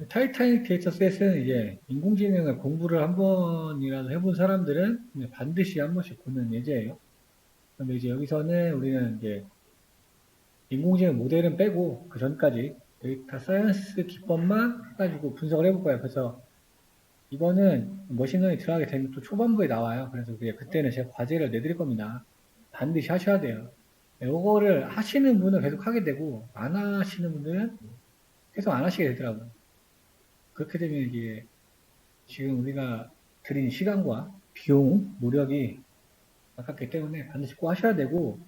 타이타닉 데이터셋은 이제 인공지능을 공부를 한 번이라도 해본 사람들은 반드시 한 번씩 보는 예제예요. 근데 이제 여기서는 우리는 이제 인공지능 모델은 빼고 그 전까지 데이터 사이언스 기법만 해가지고 분석을 해볼 거예요. 그래서 이거는 머신러닝 들어가게 되면 또 초반부에 나와요. 그래서 그때는 제가 과제를 내드릴 겁니다. 반드시 하셔야 돼요. 이거를 하시는 분은 계속 하게 되고 안 하시는 분들은 계속 안 하시게 되더라고요. 그렇게 되면 이게 지금 우리가 들인 시간과 비용, 노력이 아깝기 때문에 반드시 꼭 하셔야 되고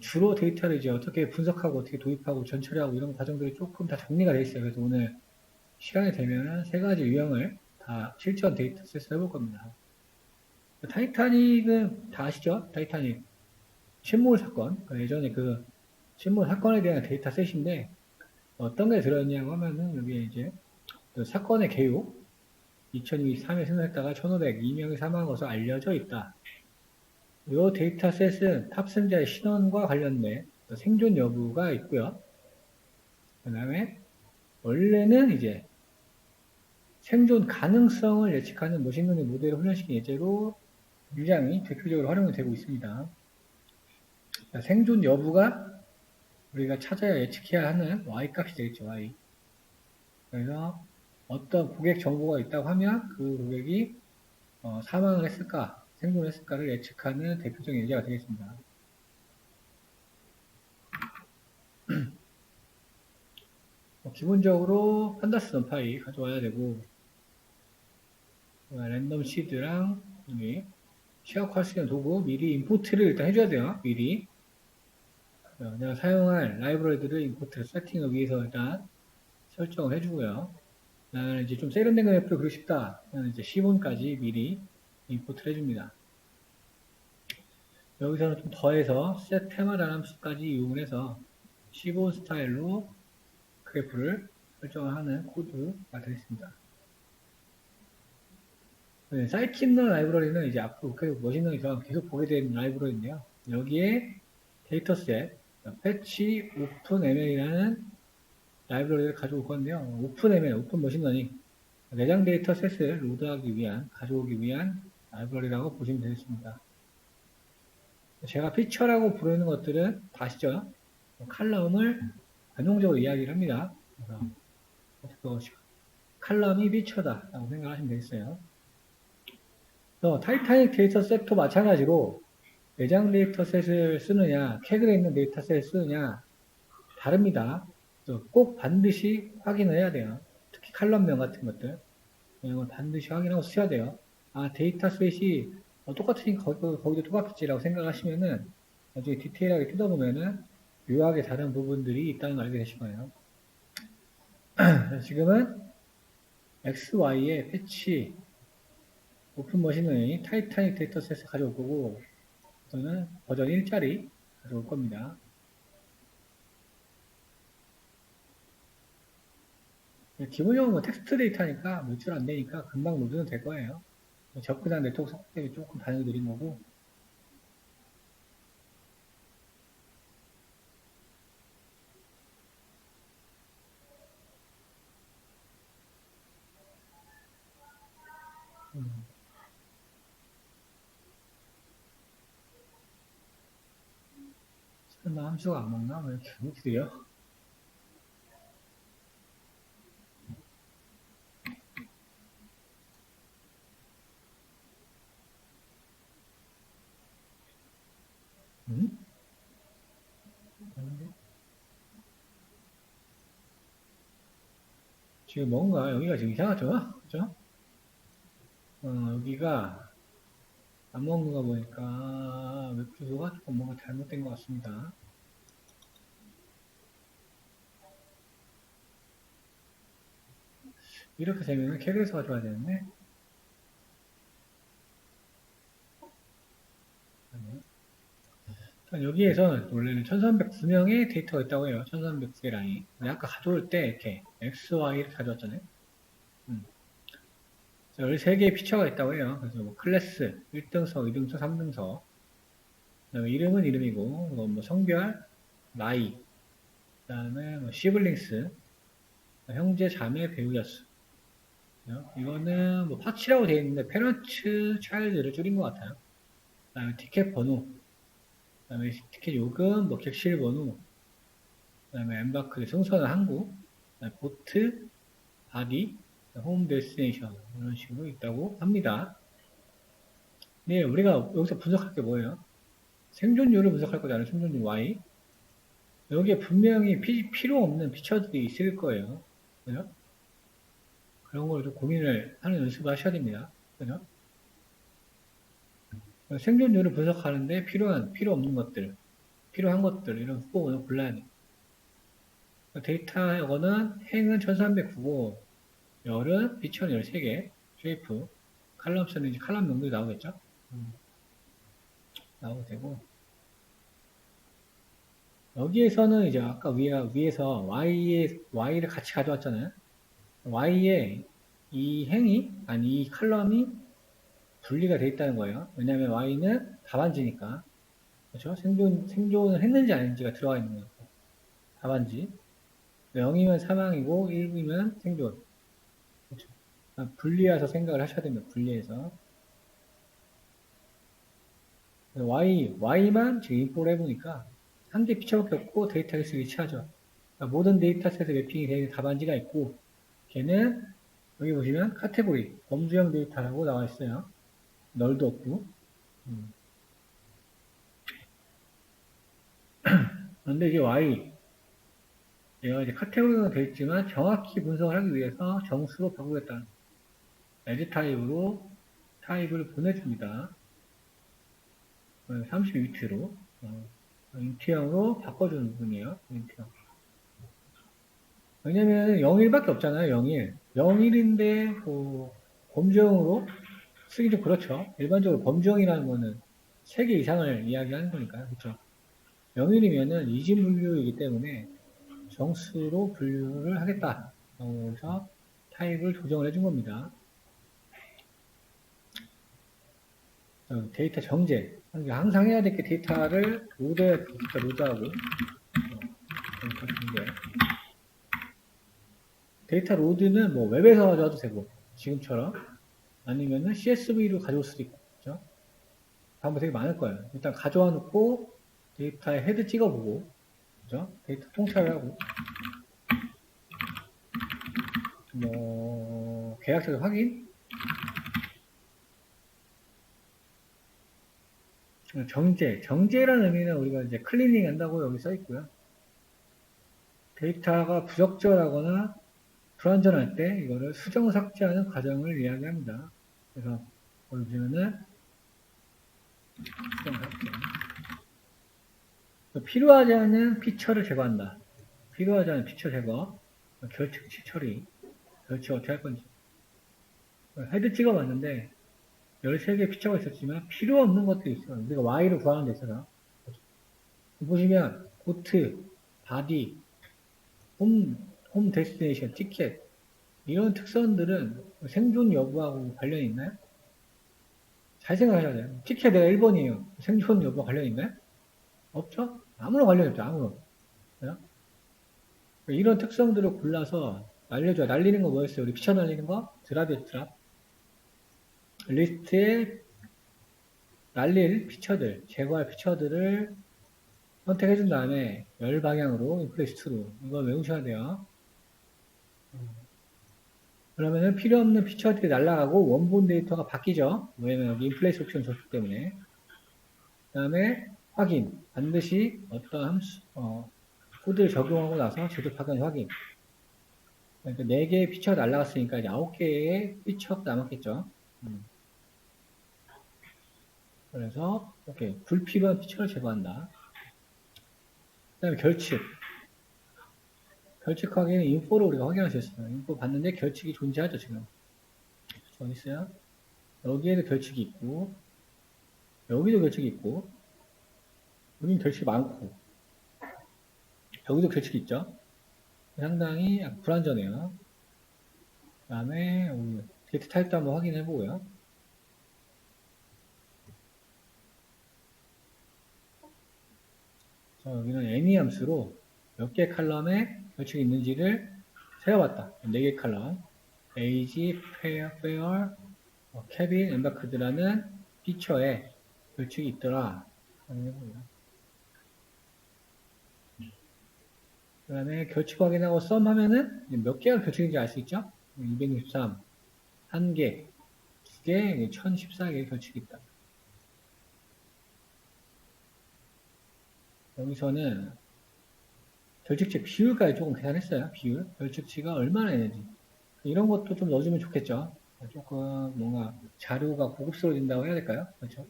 주로 데이터를 이제 어떻게 분석하고 어떻게 도입하고 전처리하고 이런 과정들이 조금 다 정리가 되어 있어요. 그래서 오늘 시간이 되면은 세 가지 유형을 다 실전 데이터셋을 해볼 겁니다. 타이타닉은 다 아시죠? 타이타닉 침몰 사건. 예전에 그 침몰 사건에 대한 데이터셋인데 어떤 게 들어있냐고 하면은 여기에 이제 그 사건의 개요 2023에 생성했다가 1502명이 사망한 것으로 알려져 있다. 이 데이터셋은 탑승자의 신원과 관련된 생존 여부가 있고요. 그 다음에 원래는 이제 생존 가능성을 예측하는 머신러닝 모델을 훈련시킨 예제로 굉장히 대표적으로 활용이 되고 있습니다. 생존 여부가 우리가 찾아야 예측해야 하는 y 값이 되겠죠, y. 그래서 어떤 고객 정보가 있다고 하면 그 고객이 사망을 했을까, 생존을 했을까를 예측하는 대표적인 예제가 되겠습니다. 기본적으로 판다스 넘파이 가져와야 되고 랜덤 시드랑 취약할 수 있는 도구 미리 임포트를 일단 해줘야 돼요. 미리 내가 사용할 라이브러리들을 임포트 세팅을 위해서 일단 설정을 해주고요. 나는 이제 좀 세련된 그래프를 그리고 싶다. 나는 이제 시본까지 미리 임포트를 해줍니다. 여기서는 좀 더해서 set 테마라는 함수까지 이용을 해서 시본 스타일로 그래프를 설정을 하는 코드가 되겠습니다. 네, 사이킨러 라이브러리는 이제 앞으로 머신러닝에서 계속 보게 되는 라이브러리인데요. 여기에 데이터셋, 패치 오픈 ML이라는 라이브러리를 가져올 건데요. 오픈 ML, 오픈 머신러닝, 내장 데이터셋을 로드하기 위한, 가져오기 위한 라이브러리라고 보시면 되겠습니다. 제가 피처라고 부르는 것들은 다 아시죠? 칼럼을 변동적으로 이야기를 합니다. 그래서 칼럼이 피처다라고 생각하시면 되겠어요. 타이타닉 데이터셋도 마찬가지로 내장 데이터셋을 쓰느냐, 캐그에 있는 데이터셋을 쓰느냐 다릅니다. 꼭 반드시 확인을 해야 돼요. 특히 칼럼명 같은 것들 이런 걸 반드시 확인하고 쓰셔야 돼요. 아 데이터셋이 똑같으니까 거기도 똑같겠지라고 생각하시면은 나중에 디테일하게 뜯어보면은 묘하게 다른 부분들이 있다는 걸 알게 되실 거예요. 지금은 XY의 패치 오픈 머신러닝 타이타닉 데이터셋을 가져올 거고 저는 버전 1짜리 가져올 겁니다. 기본적으로 뭐 텍스트 데이터니까 몇 줄 안 되니까 금방 로드는 될 거예요. 접근한 네트워크 속도 때문에 조금 반응이 느린 거고. 설마 함수가 안 먹나? 왜 이렇게 웃기세요? 응? 지금 뭔가 여기가 지금 이상하죠? 그죠? 여기가 안 먹는 거 보니까 웹 주소가 조금 뭔가 잘못된 것 같습니다. 이렇게 되면 캐그에서 가져와야 되는데 여기에서 원래는 1309명의 데이터가 있다고 해요. 1300개 라인. 근데 아까 가져올 때 이렇게 X, Y 이렇게 가져왔잖아요. 13개의 피처가 있다고 해요. 그래서 뭐 클래스, 1등석, 2등석, 3등석. 그다음에 이름은 이름이고, 뭐 성별, 나이, 그다음에 뭐 시블링스, 형제, 자매, 배우자 수. 이거는 뭐 파치라고 되어 있는데 페런츠 차일드를 줄인 것 같아요. 그다음에 티켓 번호, 그다음에 티켓 요금, 뭐 객실 번호, 그다음에 엠바크 승선 항구, 그다음에 보트, 바디, 홈 데스티네이션 이런 식으로 있다고 합니다. 네, 우리가 여기서 분석할 게 뭐예요? 생존율을 분석할 거잖아요. 생존율 Y. 여기에 분명히 필요 없는 피처들이 있을 거예요. 그죠? 그런 걸 좀 고민을 하는 연습을 하셔야 됩니다. 그죠? 생존율을 분석하는데 필요 없는 것들, 필요한 것들, 이런 후보군을 골라야 돼요. 데이터 이거는 행은 1309고, 열은 비천 13개, 쉐이프, 칼럼 수는 이제 칼럼 명들이 나오겠죠? 나오게 되고, 여기에서는 이제 아까 위에서 Y를 같이 가져왔잖아요. Y에 이 행이, 아니 이 칼럼이 분리가 되어 있다는 거예요. 왜냐하면 Y는 답안지니까. 그렇죠? 생존을 했는지 아닌지가 들어가 있는 거예요. 답안지. 0이면 사망이고 1이면 생존. 그렇죠? 분리해서 생각을 하셔야 됩니다. 분리해서. Y만 지금 인포를 해보니까 한 개 피처밖에 없고 데이터 객수 위치하죠. 그러니까 모든 데이터셋에 매핑이 되어 있는 답안지가 있고, 걔는 여기 보시면 카테고리, 범주형 데이터라고 나와 있어요. 널도 없고. 그런데 이제 얘가 이제 카테고리가 되어 있지만 정확히 분석을 하기 위해서 정수로 바꾸겠다. 에드 타입으로 타입을 보내줍니다. 32위치로. 인트형으로 바꿔주는 부분이에요. 인트형. 왜냐면 01밖에 없잖아요. 01. 01인데 범주형으로 쓰기 좀 그렇죠. 일반적으로 범주형이라는 거는 3개 이상을 이야기하는 거니까요. 그렇죠. 01이면은 이진 분류이기 때문에 정수로 분류를 하겠다. 그래서 타입을 조정을 해준 겁니다. 데이터 정제. 항상 해야 될 게 데이터를 로드하고 데이터 정제. 데이터 로드는 뭐 웹에서 가져와도 되고 지금처럼, 아니면은 CSV로 가져올 수도 있고, 그죠? 방법 되게 많을 거예요. 일단 가져와 놓고 데이터에 헤드 찍어보고, 그죠? 데이터 통찰을 하고, 뭐 계약서 확인, 정제라는 의미는 우리가 이제 클리닝 한다고 여기 써 있고요. 데이터가 부적절하거나 불완전할 때 이거를 수정 삭제하는 과정을 이야기합니다. 그래서 여기 보시면은 수정 삭제. 필요하지 않은 피처를 제거한다. 필요하지 않은 피처 제거. 결측치 처리. 결측 어떻게 할 건지. 헤드 찍어봤는데 13개 피처가 있었지만 필요 없는 것들이 있어요. 우리가 Y를 구하는 데 있어서. 보시면 보트, 바디, 홈 데스티네이션, 티켓 이런 특성들은 생존 여부하고 관련이 있나요? 잘 생각하셔야 돼요. 티켓 내가 1번이에요. 생존 여부와 관련이 있나요? 없죠? 아무런 관련이 없죠. 아무런. 그죠? 이런 특성들을 골라서 날려줘요. 날리는 거 뭐였어요? 우리 피쳐 날리는 거? 드랍이었죠, 드랍. 리스트에 날릴 피처들, 제거할 피처들을 선택해준 다음에 열 방향으로 인플레이스2로 이걸 외우셔야 돼요. 그러면은 필요 없는 피처들이 날아가고 원본 데이터가 바뀌죠. 왜냐면 여기 인플레이스 옵션 줬기 때문에. 그 다음에 확인. 반드시 어떤 함수, 코드를 적용하고 나서 제도 파견 확인. 그러니까 4개의 피처가 날아갔으니까 이제 9개의 피처가 남았겠죠. 그래서 이렇게 불필요한 피처를 제거한다. 그 다음에 결측. 결측하기에는 인포를 우리가 확인할 수 있어요. 인포 봤는데 결측이 존재하죠, 지금. 어디 있어요? 여기에도 결측이 있고, 여기도 결측이 있고, 여기는 결측이 많고, 여기도 결측이 있죠? 상당히 불안전해요. 그 다음에, 데이터 타입도 한번 확인해 보고요. 여기는 any 함수로 몇 개 칼럼에 결측이 있는지를 세어봤다. 4개 컬러. 에이지, 페어, 케빈, 엠바크드라는 피처에 결축이 있더라. 그 다음에 결축 확인하고 썸 하면은 몇 개가 결축인지 알 수 있죠? 263, 1개, 2개, 1014개 결축이 있다. 여기서는 결축치 비율까지 조금 계산했어요. 비율. 결축치가 얼마나 되는지. 이런 것도 좀 넣어주면 좋겠죠. 조금 뭔가 자료가 고급스러워진다고 해야 될까요? 그렇죠?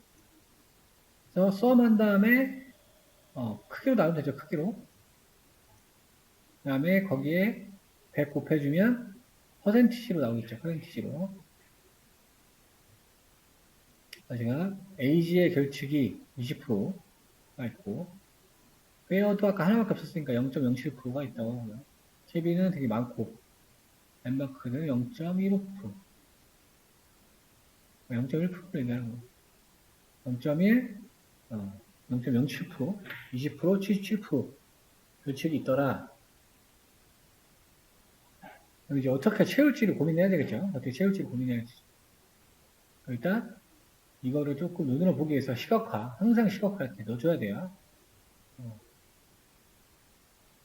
그래서 썸 한 다음에 크기로 나오면 되죠. 크기로. 그 다음에 거기에 100 곱해주면 퍼센티지로 나오겠죠. 퍼센티지로. 제가 에이지의 결축이 20%가 있고 페어도 아까 하나밖에 없었으니까 0.07%가 있다고 하고요. 케빈은 되게 많고 엠바크는 0.15%, 0.1%를 얘기하는 거예요. 0.1, 0.07%, 20%, 77% 결축이 있더라. 그럼 이제 어떻게 채울지를 고민해야 되겠죠. 어떻게 채울지를 고민해야지. 일단 이거를 조금 눈으로 보기 위해서 시각화, 항상 시각화할 때 넣어줘야 돼요.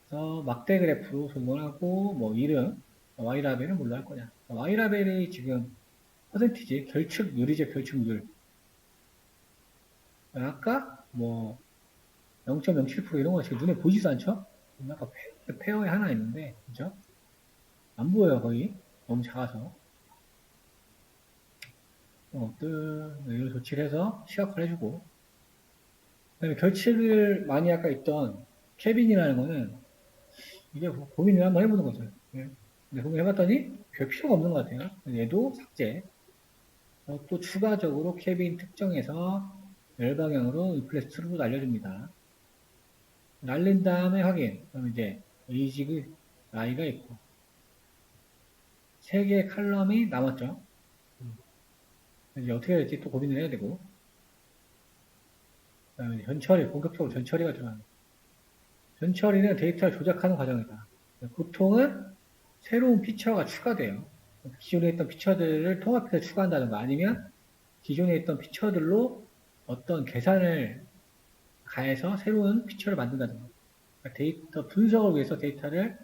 그래서 막대 그래프로 설명하고 뭐 이름, Y라벨은 뭘로 할 거냐. Y라벨이 지금 퍼센티지, 결축률이죠, 결축률. 아까 뭐 0.07% 이런 거 지금 눈에 보이지도 않죠? 아까 페어에 하나 있는데, 그죠? 안 보여요, 거의. 너무 작아서. 이걸 조치를 해서 시각화를 해주고. 그다음에 결칙을 많이 아까 있던 케빈이라는 거는 이게 고민을 한번 해보는 거죠. 예. 근데 고민해봤더니 별 필요가 없는 것 같아요. 얘도 삭제. 또 추가적으로 케빈 특정해서 열방향으로 인플레스트로 날려줍니다. 날린 다음에 확인. 그럼 이제 에이지그 나이가 있고 3개의 칼럼이 남았죠. 이제 어떻게 해야 될지 또 고민을 해야 되고 그다음에 전처리, 본격적으로 전처리가 들어갑니다. 전처리는 데이터를 조작하는 과정이다. 보통은 새로운 피처가 추가돼요. 기존에 있던 피처들을 통합해서 추가한다든가 아니면 기존에 있던 피처들로 어떤 계산을 가해서 새로운 피처를 만든다든가 그러니까 데이터 분석을 위해서 데이터를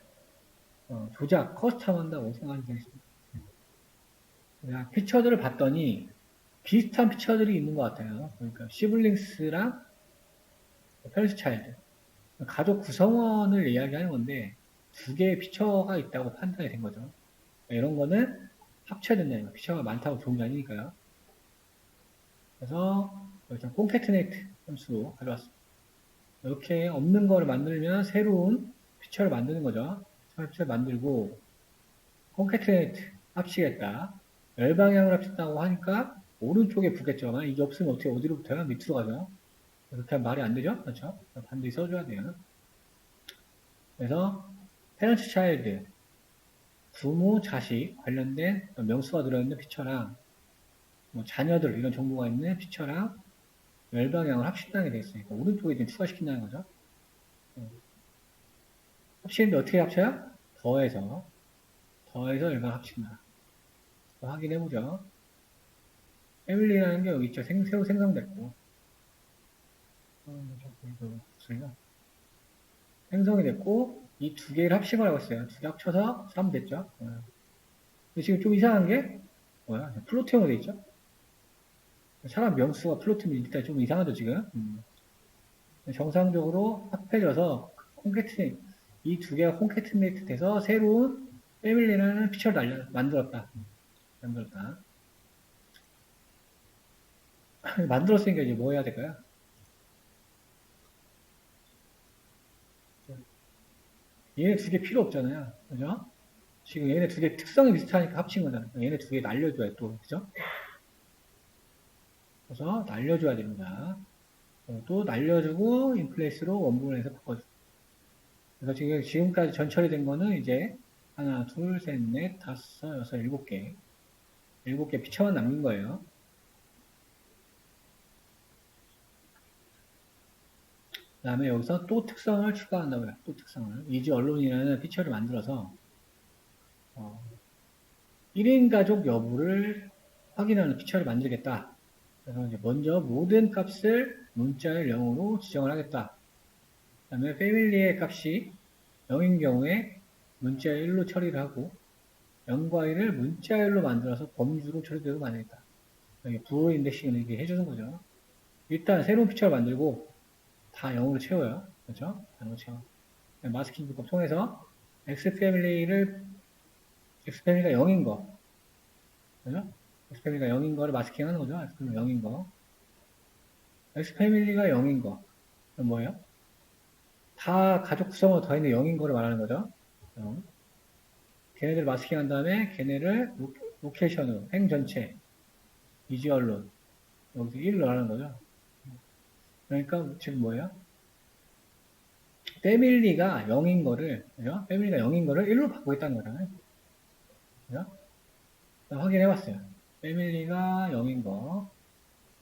조작, 커스텀한다고 생각하면 되겠습니다. 피처들을 봤더니 비슷한 피처들이 있는 것 같아요. 그러니까 시블링스랑 페르스 차일드 가족 구성원을 이야기하는 건데 2개의 피처가 있다고 판단이 된 거죠. 이런 거는 합쳐야 된다는 거예요. 피처가 많다고 좋은 게 아니니까요. 그래서 일단 콘캐트네이트 함수로 가져왔습니다. 이렇게 없는 거를 만들면 새로운 피처를 만드는 거죠. 피처를 만들고 콘캐트네이트 합치겠다. 열방향을 합친다고 하니까 오른쪽에 붙겠죠. 만약 이게 없으면 어떻게 어디로 붙어요? 밑으로 가죠. 그렇게 하면 말이 안 되죠? 그렇죠? 반드시 써줘야 돼요. 그래서 페런트 차일드 부모, 자식 관련된 명수가 들어있는 피처랑 뭐 자녀들 이런 정보가 있는 피처랑 열방향을 합친다는 게 되어 있으니까 오른쪽에 좀 추가시킨다는 거죠. 합치는데 어떻게 합쳐요? 더해서 열방 합친다. 확인해보죠. 패밀리라는 게 여기 있죠. 새로 생성됐고 생성이 됐고 이 2개를 합식을 하고 있어요. 2개 합쳐서 3 됐죠. 근데 지금 좀 이상한 게 뭐야? 플로팅으로 돼 있죠. 사람 명수가 플로팅이 일단 좀 이상하죠 지금. 정상적으로 합해져서 콘캐트네이트 이 2개가 콘캐트네이트 돼서 새로운 패밀리라는 피처를 만들었다. 만들었으니까 이제 뭐 해야 될까요? 얘네 2개 필요 없잖아요. 그죠? 지금 얘네 2개 특성이 비슷하니까 합친 거잖아요. 얘네 2개 날려줘야 또, 그죠? 그래서 날려줘야 됩니다. 또 날려주고 인플레이스로 원본에서 바꿔주고. 그래서 지금까지 전처리 된 거는 이제 하나, 둘, 셋, 넷, 다섯, 여섯, 7개. 7개 피처만 남긴 거예요. 그 다음에 여기서 또 특성을 추가한다고요. 또 특성을. 이지 언론이라는 피처를 만들어서 1인 가족 여부를 확인하는 피처를 만들겠다. 그래서 이제 먼저 모든 값을 문자열 0으로 지정을 하겠다. 그 다음에 패밀리의 값이 0인 경우에 문자열 1로 처리를 하고 0과 1을 문자열로 만들어서 범주로 처리되도록 만들겠다. 이게 부호 인덱싱을 이렇게 해주는 거죠. 일단 새로운 피처를 만들고 다 0으로 채워요. 그렇죠? 0으로 채워. 마스킹 기법 통해서 X패밀리가 0인 거. 그죠? X패밀리가 0인 거를 마스킹 하는 거죠. X패밀리가 0인 거. X패밀리가 0인 거. 그럼 뭐예요? 다 가족 구성으로 더했는데 0인 거를 말하는 거죠. 걔네들 마스킹 한 다음에 걔네를 로케이션으로, 행 전체, 비주얼로, 여기서 1로 하는 거죠. 그러니까 지금 뭐예요? 패밀리가 0인 거를, 그죠? 패밀리가 0인 거를 1로 바꾸겠다는 거잖아요. 그죠? 확인해 봤어요. 패밀리가 0인 거,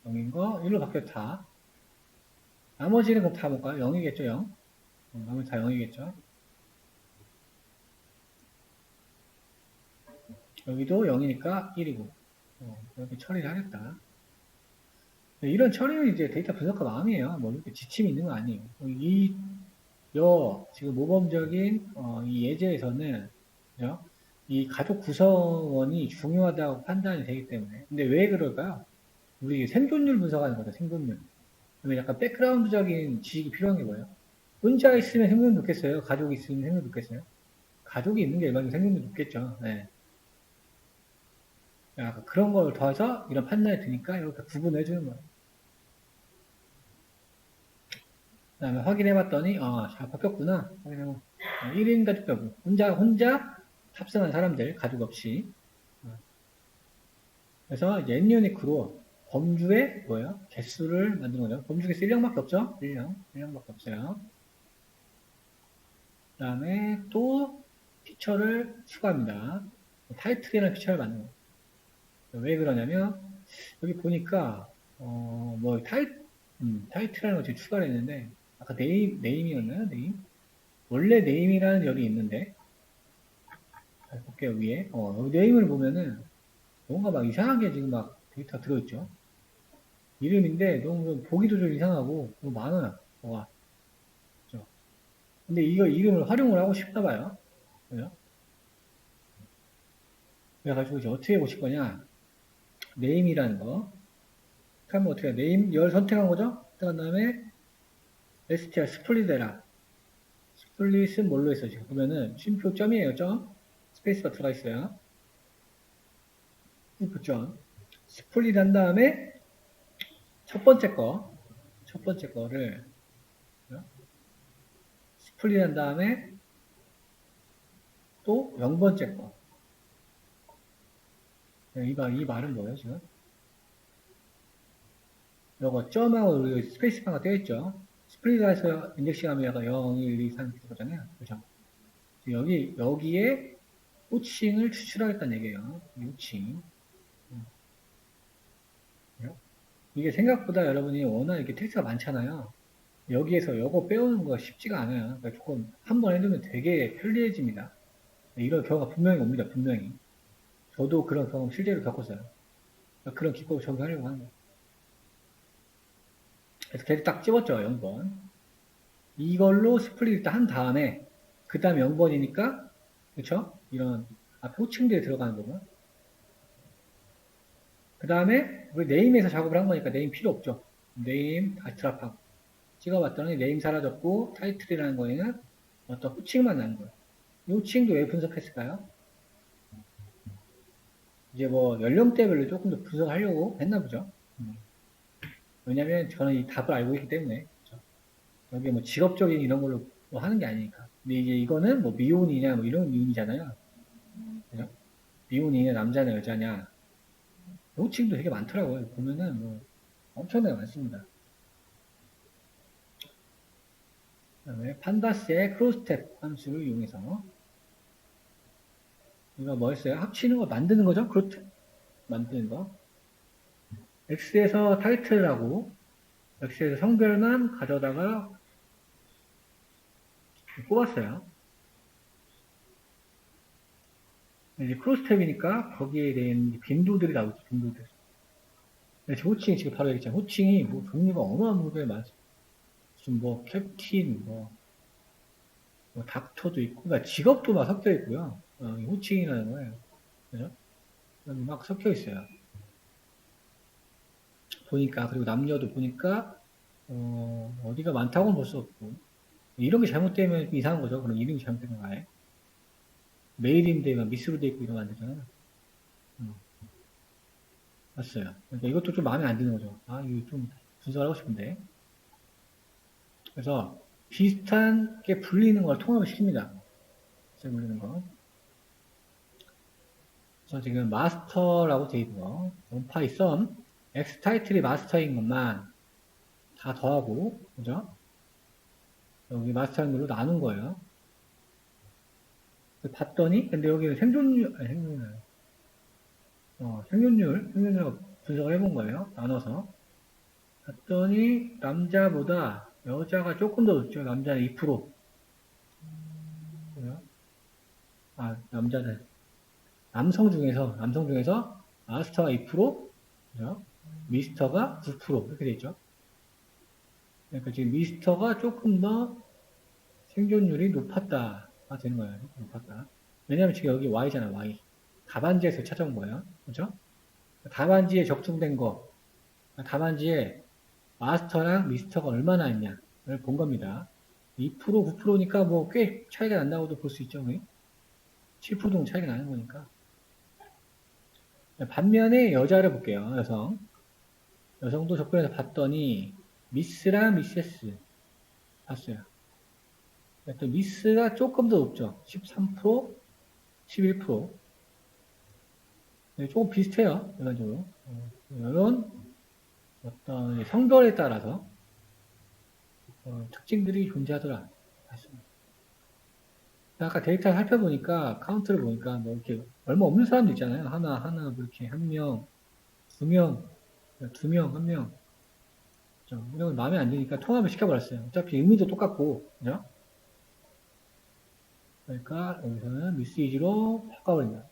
1로 바뀌었다. 나머지는 그럼 다 뭘까요? 0이겠죠, 0? 나머지 다 0이겠죠. 여기도 0이니까 1이고. 이렇게 처리를 하겠다. 이런 처리는 이제 데이터 분석가 마음이에요. 뭐 이렇게 지침이 있는 거 아니에요. 지금 모범적인 이 예제에서는 그죠? 이 가족 구성원이 중요하다고 판단이 되기 때문에. 근데 왜 그럴까요? 우리 생존율 분석하는 거죠, 생존율. 그러면 약간 백그라운드적인 지식이 필요한 게 뭐예요? 혼자 있으면 생존율 높겠어요? 가족이 있으면 생존율 높겠어요? 가족이 있는 게 일반적으로 생존율 높겠죠. 네. 약간 그런 걸 더해서 이런 판단이 드니까 이렇게 구분해 주는 거예요. 그 다음에 확인해 봤더니, 잘 바뀌었구나. 확인하고, 1인 가족 여부. 혼자 탑승한 사람들, 가족 없이. 그래서 옛 유니크로 범주의 뭐예요? 개수를 만드는 거죠. 범주 개수 1형밖에 없죠? 1형밖에 없어요. 그 다음에 또 피처를 추가합니다. 타이틀이라는 피처를 만드는 거예요. 왜 그러냐면, 여기 보니까, 타이틀이라는 거 지금 추가를 했는데, 아까 네임이었나요? 네임? 원래 네임이라는 열이 있는데, 잘 볼게요, 위에. 여기 네임을 보면은, 뭔가 막 이상하게 지금 막 데이터 들어있죠? 이름인데, 너무 보기도 좀 이상하고, 너무 많아요. 뭐가. 그죠? 근데 이거 이름을 활용을 하고 싶나 봐요. 그죠? 그래가지고 이제 어떻게 보실 거냐. 네임이라는 거. 하면 어떻게 해? 네임, 열 선택한 거죠? 선택한 다음에, str 스플릿해라. 스플릿은 뭘로 했어, 지금? 보면은, 쉼표 점이에요, 점. 스페이스가 들어가 있어요. 쉼표 점. 스플릿 한 다음에, 첫 번째 거를, 스플릿 한 다음에, 또 0번째 거. 이 말은 뭐예요, 지금? 요거 점하고 스페이스바가 되어있죠? 스플릿에서 인덱싱 하면 약간 0, 1, 2, 3 이렇게 거잖아요. 그죠? 여기에 호칭을 추출하겠다는 얘기예요. 호칭. 이게 생각보다 여러분이 워낙 이렇게 텍스트가 많잖아요. 여기에서 요거 빼오는 거 쉽지가 않아요. 그러니까 조금 한번 해두면 되게 편리해집니다. 이런 경우가 분명히 옵니다. 분명히. 저도 그런 경험 실제로 겪었어요. 그러니까 그런 기법을 적용하려고 하는 거예요. 그래서 걔를 딱 집었죠. 0번. 이걸로 스플릿 일단 한 다음에 그 다음에 0번이니까 그쵸? 이런 앞에 호칭들이 들어가는 거고요. 그 다음에 우리 네임에서 작업을 한 거니까 네임 필요 없죠. 네임 다시 드랍하고 찍어봤더니 네임 사라졌고 타이틀이라는 거에는 어떤 호칭만 나는 거예요. 이 호칭도 왜 분석했을까요? 이제 뭐 연령대별로 조금 더 분석하려고 했나 보죠. 왜냐면 저는 이 답을 알고 있기 때문에 그렇죠? 여기 뭐 직업적인 이런 걸로 뭐 하는 게 아니니까. 근데 이제 이거는 뭐 미혼이냐 뭐 이런 미혼이잖아요. 그죠? 미혼이냐 남자냐 여자냐 호칭도 되게 많더라고요. 보면은 뭐 엄청나게 많습니다. 그다음에 판다스의 크로스텝 함수를 이용해서 이거 뭐였어요? 합치는 거 만드는 거죠? 크로스텝 만드는 거. X에서 타이틀하고 X에서 성별만 가져다가 뽑았어요. 이제 크로스탭이니까 거기에 대한 빈도들이 나오죠, 빈도들. 호칭이 지금 바로 얘기했잖아요. 호칭이 뭐 종류가 어마어마하게 많습니다. 무슨 뭐 캡틴, 뭐 닥터도 있고, 그러니까 직업도 막 섞여 있고요. 호칭이라는 거예요. 그죠? 막 섞여 있어요. 보니까, 그리고 남녀도 보니까, 어디가 많다고는 볼 수 없고. 이런 게 잘못되면 이상한 거죠. 그럼 이름이 잘못된 거 아예. 메일인데 막 미스로 돼 있고 이러면 안 되잖아요. 봤어요. 그러니까 이것도 좀 마음에 안 드는 거죠. 아, 이거 좀 분석을 하고 싶은데. 그래서 비슷한 게 불리는 걸 통합을 시킵니다. 불리는 거. 그래서 지금 마스터라고 돼 있고, 원파이썬, X 타이틀이 마스터인 것만 다 더하고, 그죠? 여기 마스터인 걸로 나눈 거예요. 봤더니, 근데 여기는 생존율, 아니, 생존율 분석을 해본 거예요. 나눠서. 봤더니, 남자보다 여자가 조금 더 높죠. 남자는 2%. 그죠? 남성 중에서 마스터가 2%, 그죠? 미스터가 9% 이렇게 돼 있죠. 그러니까 지금 미스터가 조금 더 생존율이 높았다가 되는 거예요. 높았다. 왜냐면 지금 여기 Y잖아, Y. 답안지에서 찾아온 거예요. 그죠? 답안지에 적중된 거, 답안지에 마스터랑 미스터가 얼마나 있냐를 본 겁니다. 2%, 9%니까 뭐 꽤 차이가 난다고도 볼 수 있죠. 7% 정도 차이가 나는 거니까. 반면에 여자를 볼게요. 여성도 접근해서 봤더니 미스랑 미세스 봤어요. 또 미스가 조금 더 높죠. 13%, 11%. 네, 조금 비슷해요. 일반적으로. 이런 어떤 성별에 따라서 특징들이 존재하더라. 맞습니다. 아까 데이터를 살펴보니까 카운트를 보니까 뭐 이렇게 얼마 없는 사람도 있잖아요. 하나 뭐 이렇게 한 명, 두 명, 한 명. 이런 건 마음에 안 드니까 통합을 시켜버렸어요. 어차피 의미도 똑같고, 그죠? 그러니까 여기서는 미스이지로 바꿔버린다.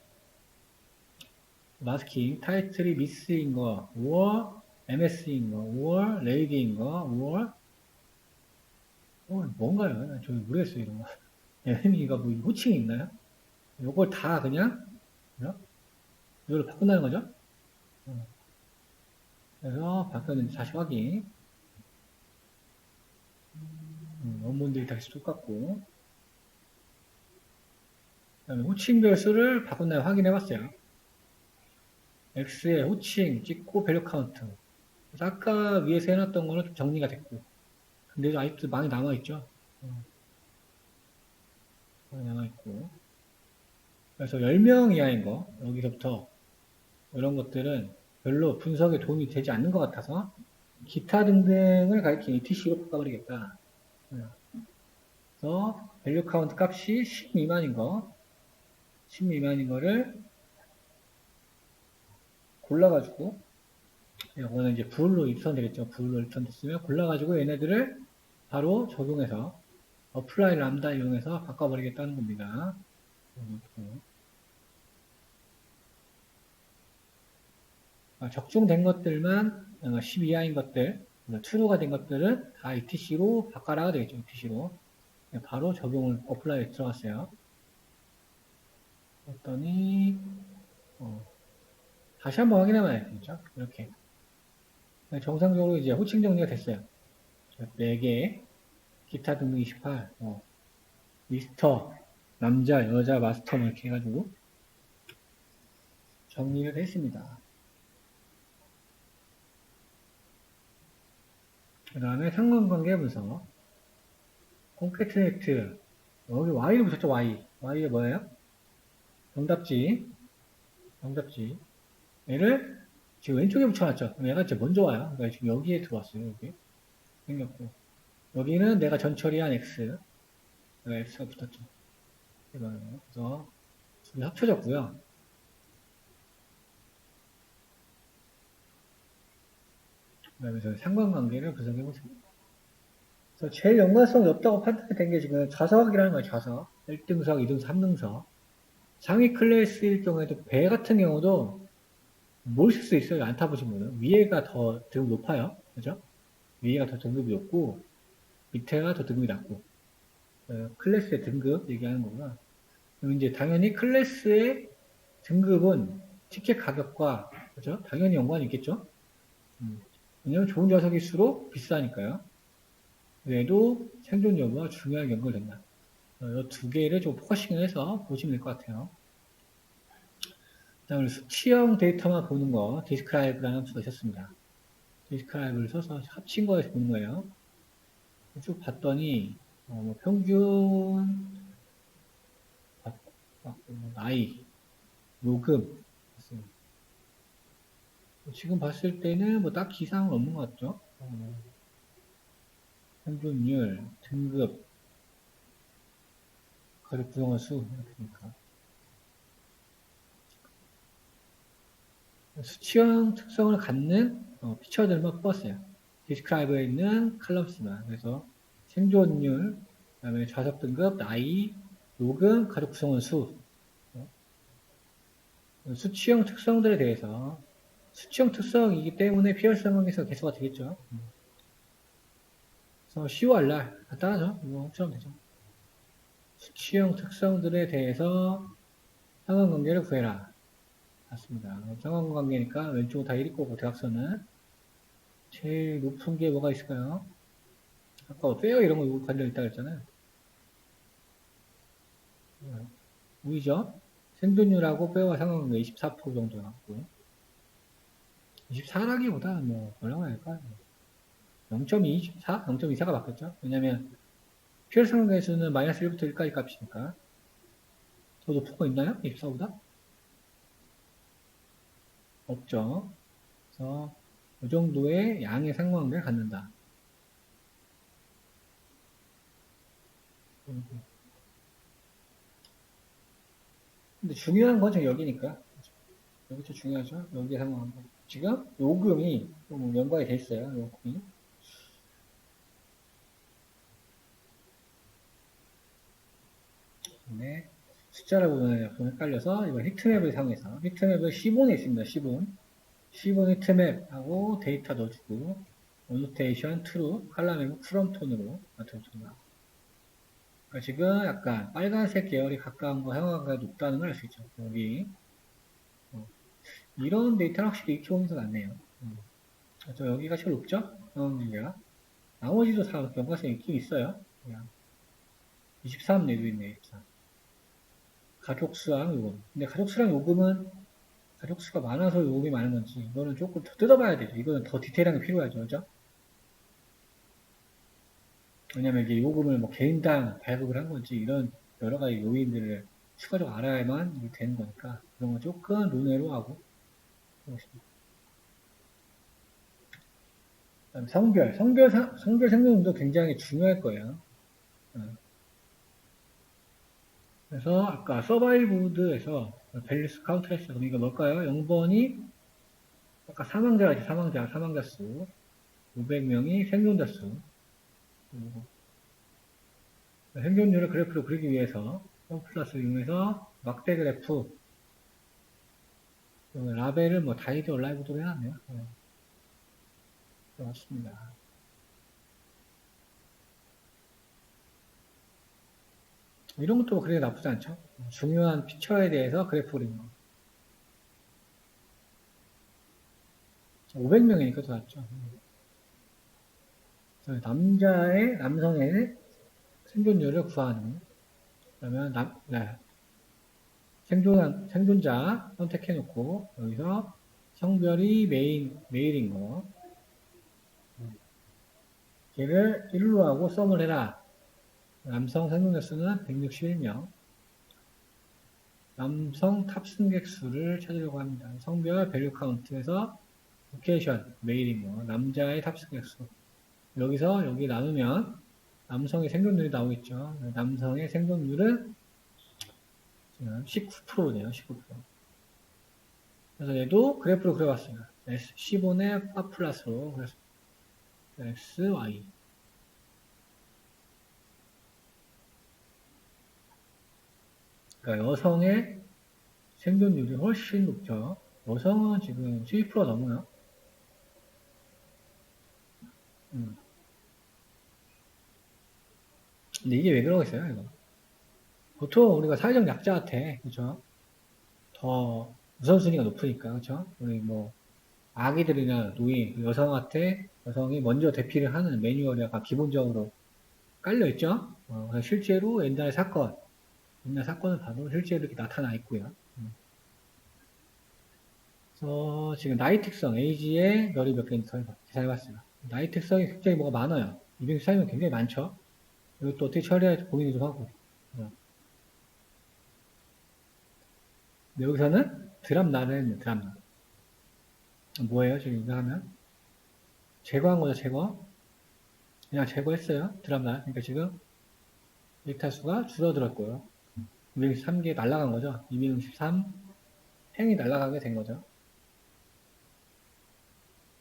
마스킹, 타이틀이 미스인 거, or MS인 거, or 레이디인 거, or 뭔가요? 저 모르겠어요, 이런 거. MM이가 뭐 호칭이 있나요? 이걸 다 그냥, 그죠? 이걸로 바꾼다는 거죠? 그래서 바뀌었는지 다시 확인. 원본들이 다시 똑같고. 그 다음에 호칭별 수를 바꾼다고 확인해 봤어요. X에 호칭 찍고 밸류 카운트. 그래서 아까 위에서 해놨던 거는 좀 정리가 됐고. 근데 아직도 많이 남아있죠? 많이 남아있고. 그래서 10명 이하인 거, 여기서부터 이런 것들은 별로 분석에 도움이 되지 않는 것 같아서 기타 등등을 가리키는 ETC로 바꿔버리겠다. 그래서 밸류 카운트 값이 10 미만인 거를 골라가지고, 이거는 이제 불로 입선되겠죠. 불로 입선됐으면 골라가지고 얘네들을 바로 적용해서 어플라이 람다 이용해서 바꿔버리겠다는 겁니다. 적중된 것들만 10 이하인 것들, true가 된 것들은 다 ETC로 바꿔라가 되겠죠. ETC로. 바로 적용을 어플라이에 들어갔어요. 했더니 다시 한번 확인해봐야 되겠죠. 이렇게 정상적으로 이제 호칭 정리가 됐어요. 4개, 기타 등등 28, 미스터, 남자, 여자, 마스터 이렇게 해가지고 정리를 했습니다. 그 다음에 상관관계 분석, 콘캐트네이트, 여기 Y를 붙였죠. Y가 뭐예요? 정답지. 얘를 지금 왼쪽에 붙여놨죠. 얘가 이제 먼저 와요. 그러니까 지금 여기에 들어왔어요. 여기 생겼고, 여기는 내가 전처리한 X, 내가 X가 붙었죠. 그래서 합쳐졌고요. 그러면서 상관관계를 분석해보겠습니다. 그래서 제일 연관성이 없다고 판단이 된 게 지금 좌석이라는 거예요. 좌석. 1등석, 2등석, 3등석. 상위 클래스일 경우에도 배 같은 경우도 모르실 수 있어요. 안 타보신 분은. 위에가 더 등급 높아요. 그죠? 위에가 더 등급이 높고, 밑에가 더 등급이 낮고. 클래스의 등급 얘기하는 거구나. 그럼 이제 당연히 클래스의 등급은 티켓 가격과, 그죠? 당연히 연관이 있겠죠? 왜냐면 좋은 좌석일수록 비싸니까요. 그래도 생존 여부가 중요하게 연결된다. 이 두 개를 좀 포커싱을 해서 보시면 될 것 같아요. 다음에 수치형 데이터만 보는 거, 디스크라이브라는 수가 있었습니다. 디스크라이브를 써서 합친 거에서 보는 거예요. 쭉 봤더니, 뭐 평균, 나이, 요금, 지금 봤을 때는 뭐 딱히 이상은 없는 것 같죠? 평균율, 등급, 가족 구성원 수, 이렇게 되니까. 수치형 특성을 갖는 피처들만 뽑았어요. 디스크라이브에 있는 칼럼스만. 그래서 생존율, 그다음에 좌석 등급, 나이, 요금, 가족 구성원 수. 수치형 특성들에 대해서 수치형 특성이기 때문에 피어성에서 개수가 되겠죠. 그래서 10월 날 간단하죠. 이거 혹시하면 되죠. 수치형 특성들에 대해서 상관관계를 구해라. 맞습니다. 상관관계니까 왼쪽은 다 1일 거고 대각선은 제일 높은 게 뭐가 있을까요? 아까 페어 이런 거 관련 있다고 했잖아요. 우이죠? 생존율하고 페어와 상관관계 24% 정도 나왔고 24라기보다 뭐 뭐라고 해야 할까요? 0.24? 0.24가 바뀌었죠? 왜냐면 피어 상관계수는 마이너스 1부터 1까지 값이니까 더 높은 거 있나요? 24보다? 없죠. 그래서 이 정도의 양의 상관관계를 갖는다. 근데 중요한 건 여기니까. 여기서 중요하죠. 여기에 상관관계. 지금 요금이 좀 연관이 돼 있어요. 요금이. 네. 숫자를 보면 좀 헷갈려서 이거 히트맵을 사용해서 히트맵을 시본에 있습니다. 시본. 시본 히트맵하고 데이터 넣어주고 어노테이션 트루 칼라메모 프롬 톤으로 맞춰줍니다. 그러니까 지금 약간 빨간색 계열이 가까운 거 상관관계가 높다는 걸 알 수 있죠. 여기 이런 데이터는 확실히 익혀보면서 낫네요. 그래서 여기가 제일 높죠? 상관관계가. 나머지도 다 연관성이 있긴 있어요. 그냥 23 내도 있네. 23. 가족수랑 요금. 근데 가족수랑 요금은 가족수가 많아서 요금이 많은 건지 이거는 조금 더 뜯어봐야 되죠. 이거는 더 디테일한 게 필요하죠. 그죠? 왜냐면 이게 요금을 뭐 개인당 발급을 한 건지 이런 여러 가지 요인들을 추가적으로 알아야만 되는 거니까 그런 거 조금 논외로 하고 성별 생존도 굉장히 중요할 거예요. 그래서 아까 서바이브드에서 밸리스 카운트 했어요. 그럼 이거 뭘까요? 0번이 아까 사망자 수 500명이 생존자 수 생존율을 그래프로 그리기 위해서 플러스 이용해서 막대 그래프 라벨을 뭐 다이드 얼라이브도 해놨네요. 맞습니다. 이런 것도 그렇게 나쁘지 않죠. 중요한 피처에 대해서 그래프 그리는 거. 500명이니까 더 낫죠. 남성의 생존율을 구하는. 그러면 생존자 선택해놓고, 여기서 성별이 메일인 거. 걔를 1로 하고 썸을 해라. 남성 생존자 수는 161명. 남성 탑승객 수를 찾으려고 합니다. 성별 밸류 카운트에서 로케이션, 메일인 거. 남자의 탑승객 수. 여기서 여기 나누면 남성의 생존율이 나오겠죠. 남성의 생존율은 19%네요. 19%. 그래서 얘도 그래프로 그려봤습니다. S15의 파플러스로 그래서 X, Y. 그러니까 여성의 생존율이 훨씬 높죠. 여성은 지금 12% 넘어요. 음. 근데 이게 왜 그러겠어요, 이거? 보통 우리가 사회적 약자한테, 그죠? 더 우선순위가 높으니까, 그죠? 우리 뭐, 아기들이나 노인, 여성한테 여성이 먼저 대피를 하는 매뉴얼이 약간 기본적으로 깔려있죠? 그래서 실제로 옛날 사건을 봐도 실제로 이렇게 나타나 있고요. 그래서 지금 나이 특성, 에이지에 열이 몇 개인지 계산해봤어요. 나이 특성이 굉장히 뭐가 많아요. 214이면 굉장히 많죠? 이것도 어떻게 처리할지 고민을 좀 하고. 어. 근데 여기서는 드랍날을 했네, 드랍날. 뭐예요, 지금 이거 하면? 제거한 거죠, 제거. 그냥 제거했어요, 드랍날. 그러니까 지금 데이터 수가 줄어들었고요. 263개 날라간 거죠. 263 행이 날라가게 된 거죠.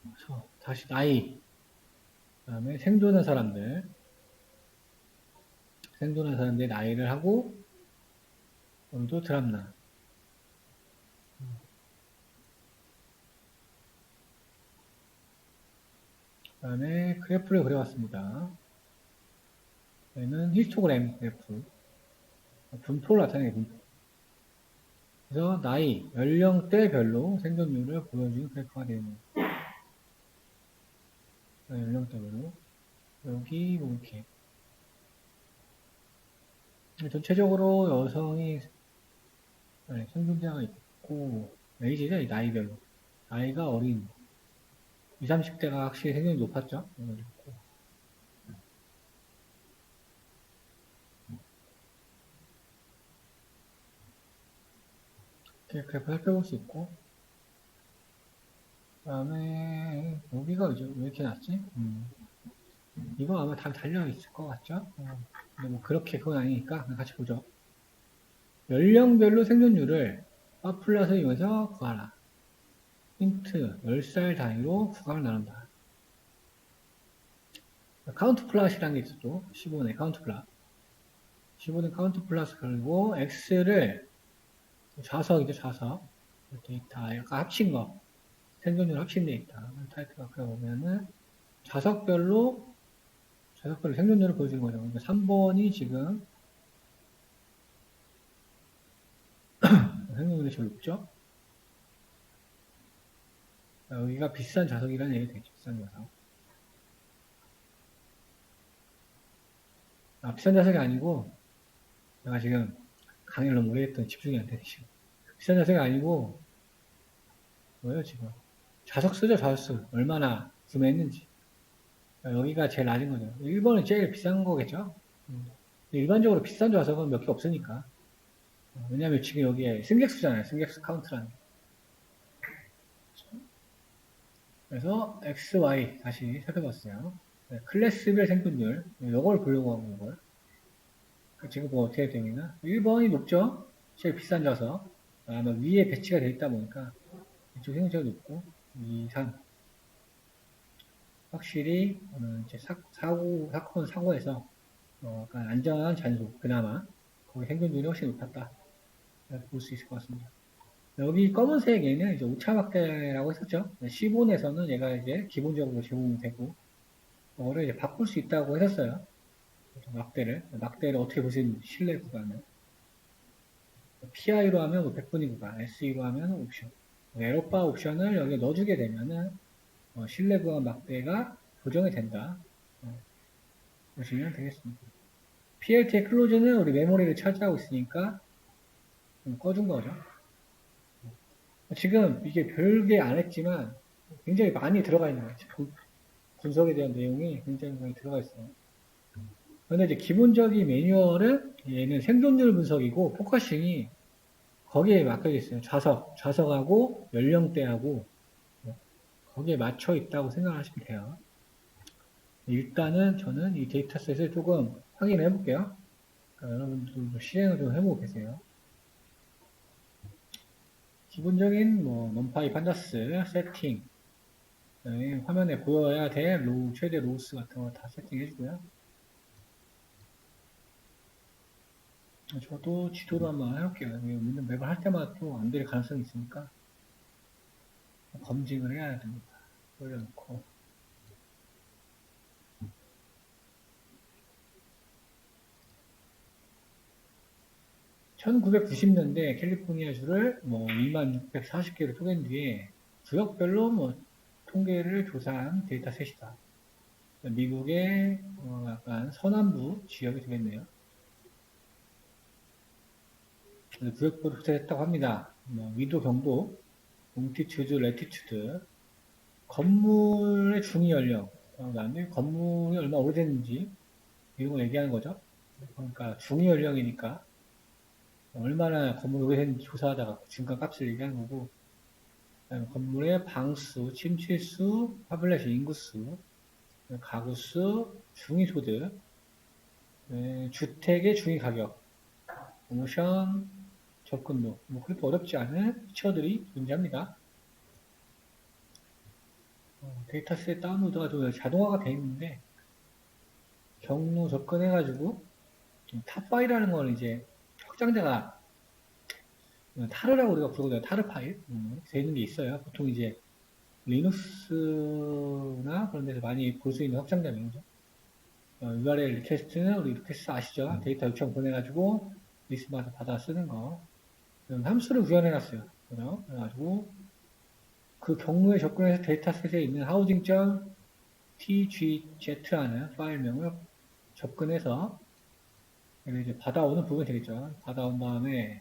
그래서 다시 나이, 그 다음에 생존한 사람들 나이를 하고, 오늘도 드랍날. 그 다음에 그래프를 그려봤습니다. 얘는 히스토그램 그래프. 분포를 나타내는 분포. 그래서 나이, 연령대별로 생존율을 보여주는 그래프가 되는 거예요. 연령대별로. 여기 뭐 이렇게. 전체적으로 여성이 생존자가 있고, 에이지죠, 나이별로. 나이가 어린 20, 30대가 확실히 생존이 높았죠. 이렇게 그래프 살펴볼 수 있고, 그 다음에 여기가 왜 이렇게 났지? 이거 아마 다 달려 있을 것 같죠? 근데 뭐 그렇게 그건 아니니까 같이 보죠. 연령별로 생존율을 파플렛을 이용해서 구하라. 힌트, 10살 단위로 구간을 나눈다. 카운트 플랫이라는 게 있었죠. 15네 카운트 플랫. 15는 카운트 플랫을 걸고 X를 좌석이죠, 좌석. 데이터 약간 합친 거. 생존율 합친 데이터. 타이틀가 그려보면은 좌석별로 생존율을 보여주는 거죠. 그러니까 3번이 지금 생존율이 제일 높죠. 여기가 비싼 좌석이라는 얘기 되죠. 비싼 좌석. 비싼 좌석이 아니고 제가 지금 강의를 너무 오래 했더니 집중이 안 되네 지금. 비싼 좌석이 아니고 뭐예요 지금. 좌석 쓰죠, 좌석 수. 얼마나 구매했는지. 여기가 제일 낮은 거죠. 1번은 제일 비싼 거겠죠. 일반적으로 비싼 좌석은 몇 개 없으니까. 왜냐면 지금 여기에 승객수잖아요. 승객수 카운트라는 게. 그래서 X, Y 다시 살펴봤어요. 클래스별 생존율. 이걸 보려고 하고 이걸. 지금 뭐 어떻게 되냐면 1번이 높죠. 제일 비싼 좌석. 아마 위에 배치가 되어 있다 보니까 이쪽 생존율이 높고 2, 3. 확실히 이제 사고에서 약간 안전한 잔소 그나마 거기 생존율이 훨씬 높았다 이렇게 볼 수 있을 것 같습니다. 여기 검은색에는 이제 오차 막대라고 했었죠. 시본에서는 얘가 이제 기본적으로 제공이 되고 이거를 이제 바꿀 수 있다고 했었어요. 막대를 어떻게 보시는지 실내 구간을 PI로 하면 100분위 구간, SE로 하면 옵션 에어바 옵션을 여기에 넣어주게 되면은 실내 구간 막대가 고정이 된다. 보시면 되겠습니다. PLT의 클로즈는 우리 메모리를 차지하고 있으니까 꺼준 거죠. 지금 이게 별게 안 했지만 굉장히 많이 들어가 있는 거죠. 분석에 대한 내용이 굉장히 많이 들어가 있어요. 근데 이제 기본적인 매뉴얼은 얘는 생존율 분석이고 포커싱이 거기에 막혀져 있어요. 좌석하고 연령대하고 거기에 맞춰 있다고 생각하시면 돼요. 일단은 저는 이 데이터셋을 조금 확인해 볼게요. 그러니까 여러분들도 실행을 좀 해보고 계세요. 기본적인 뭐 넘파이 판다스 세팅 화면에 보여야 될 최대 로우스 같은 거 다 세팅해 주고요. 저도 지도로 한번 해볼게요. 우리는 맵을 할 때마다 또 안 될 가능성이 있으니까 검증을 해야 됩니다. 올려놓고 1990년대 캘리포니아주를 뭐 2640개를 쪼갠 뒤에 구역별로 뭐 통계를 조사한 데이터셋이다. 미국의 약간 서남부 지역이 되겠네요. 구역별로 조사했다고 합니다. 뭐 위도, 경도, 롱티튜드, 레티튜드, 건물의 중위 연령, 그다음에 건물이 얼마 오래됐는지 이런 걸 얘기하는 거죠. 그러니까 중위 연령이니까 얼마나 건물이 오래됐는지 조사하다가 중간 값을 얘기하는 거고, 건물의 방수, 침실수, 파블레션 인구수, 가구수, 중위소득, 주택의 중위가격, 모션, 접근도, 뭐 그렇게 어렵지 않은 피처들이 존재합니다. 데이터셋 다운로드가 좀 자동화가 되어 있는데 경로 접근해가지고 탑 파일이라는 거는 이제 확장자가 타르라고 우리가 부르거든요. 타르 파일 되어 있는 게 있어요. 보통 이제 리눅스나 그런 데서 많이 볼 수 있는 확장자명이죠. URL 리퀘스트는 우리 리퀘스트 아시죠? 데이터 요청 보내가지고 리스트마다 받아 쓰는 거. 함수를 구현해놨어요. 그래가지고 그 경로에 접근해서 데이터셋에 있는 housing.tgz라는 파일명을 접근해서 이제 받아오는 부분이 되겠죠. 받아온 다음에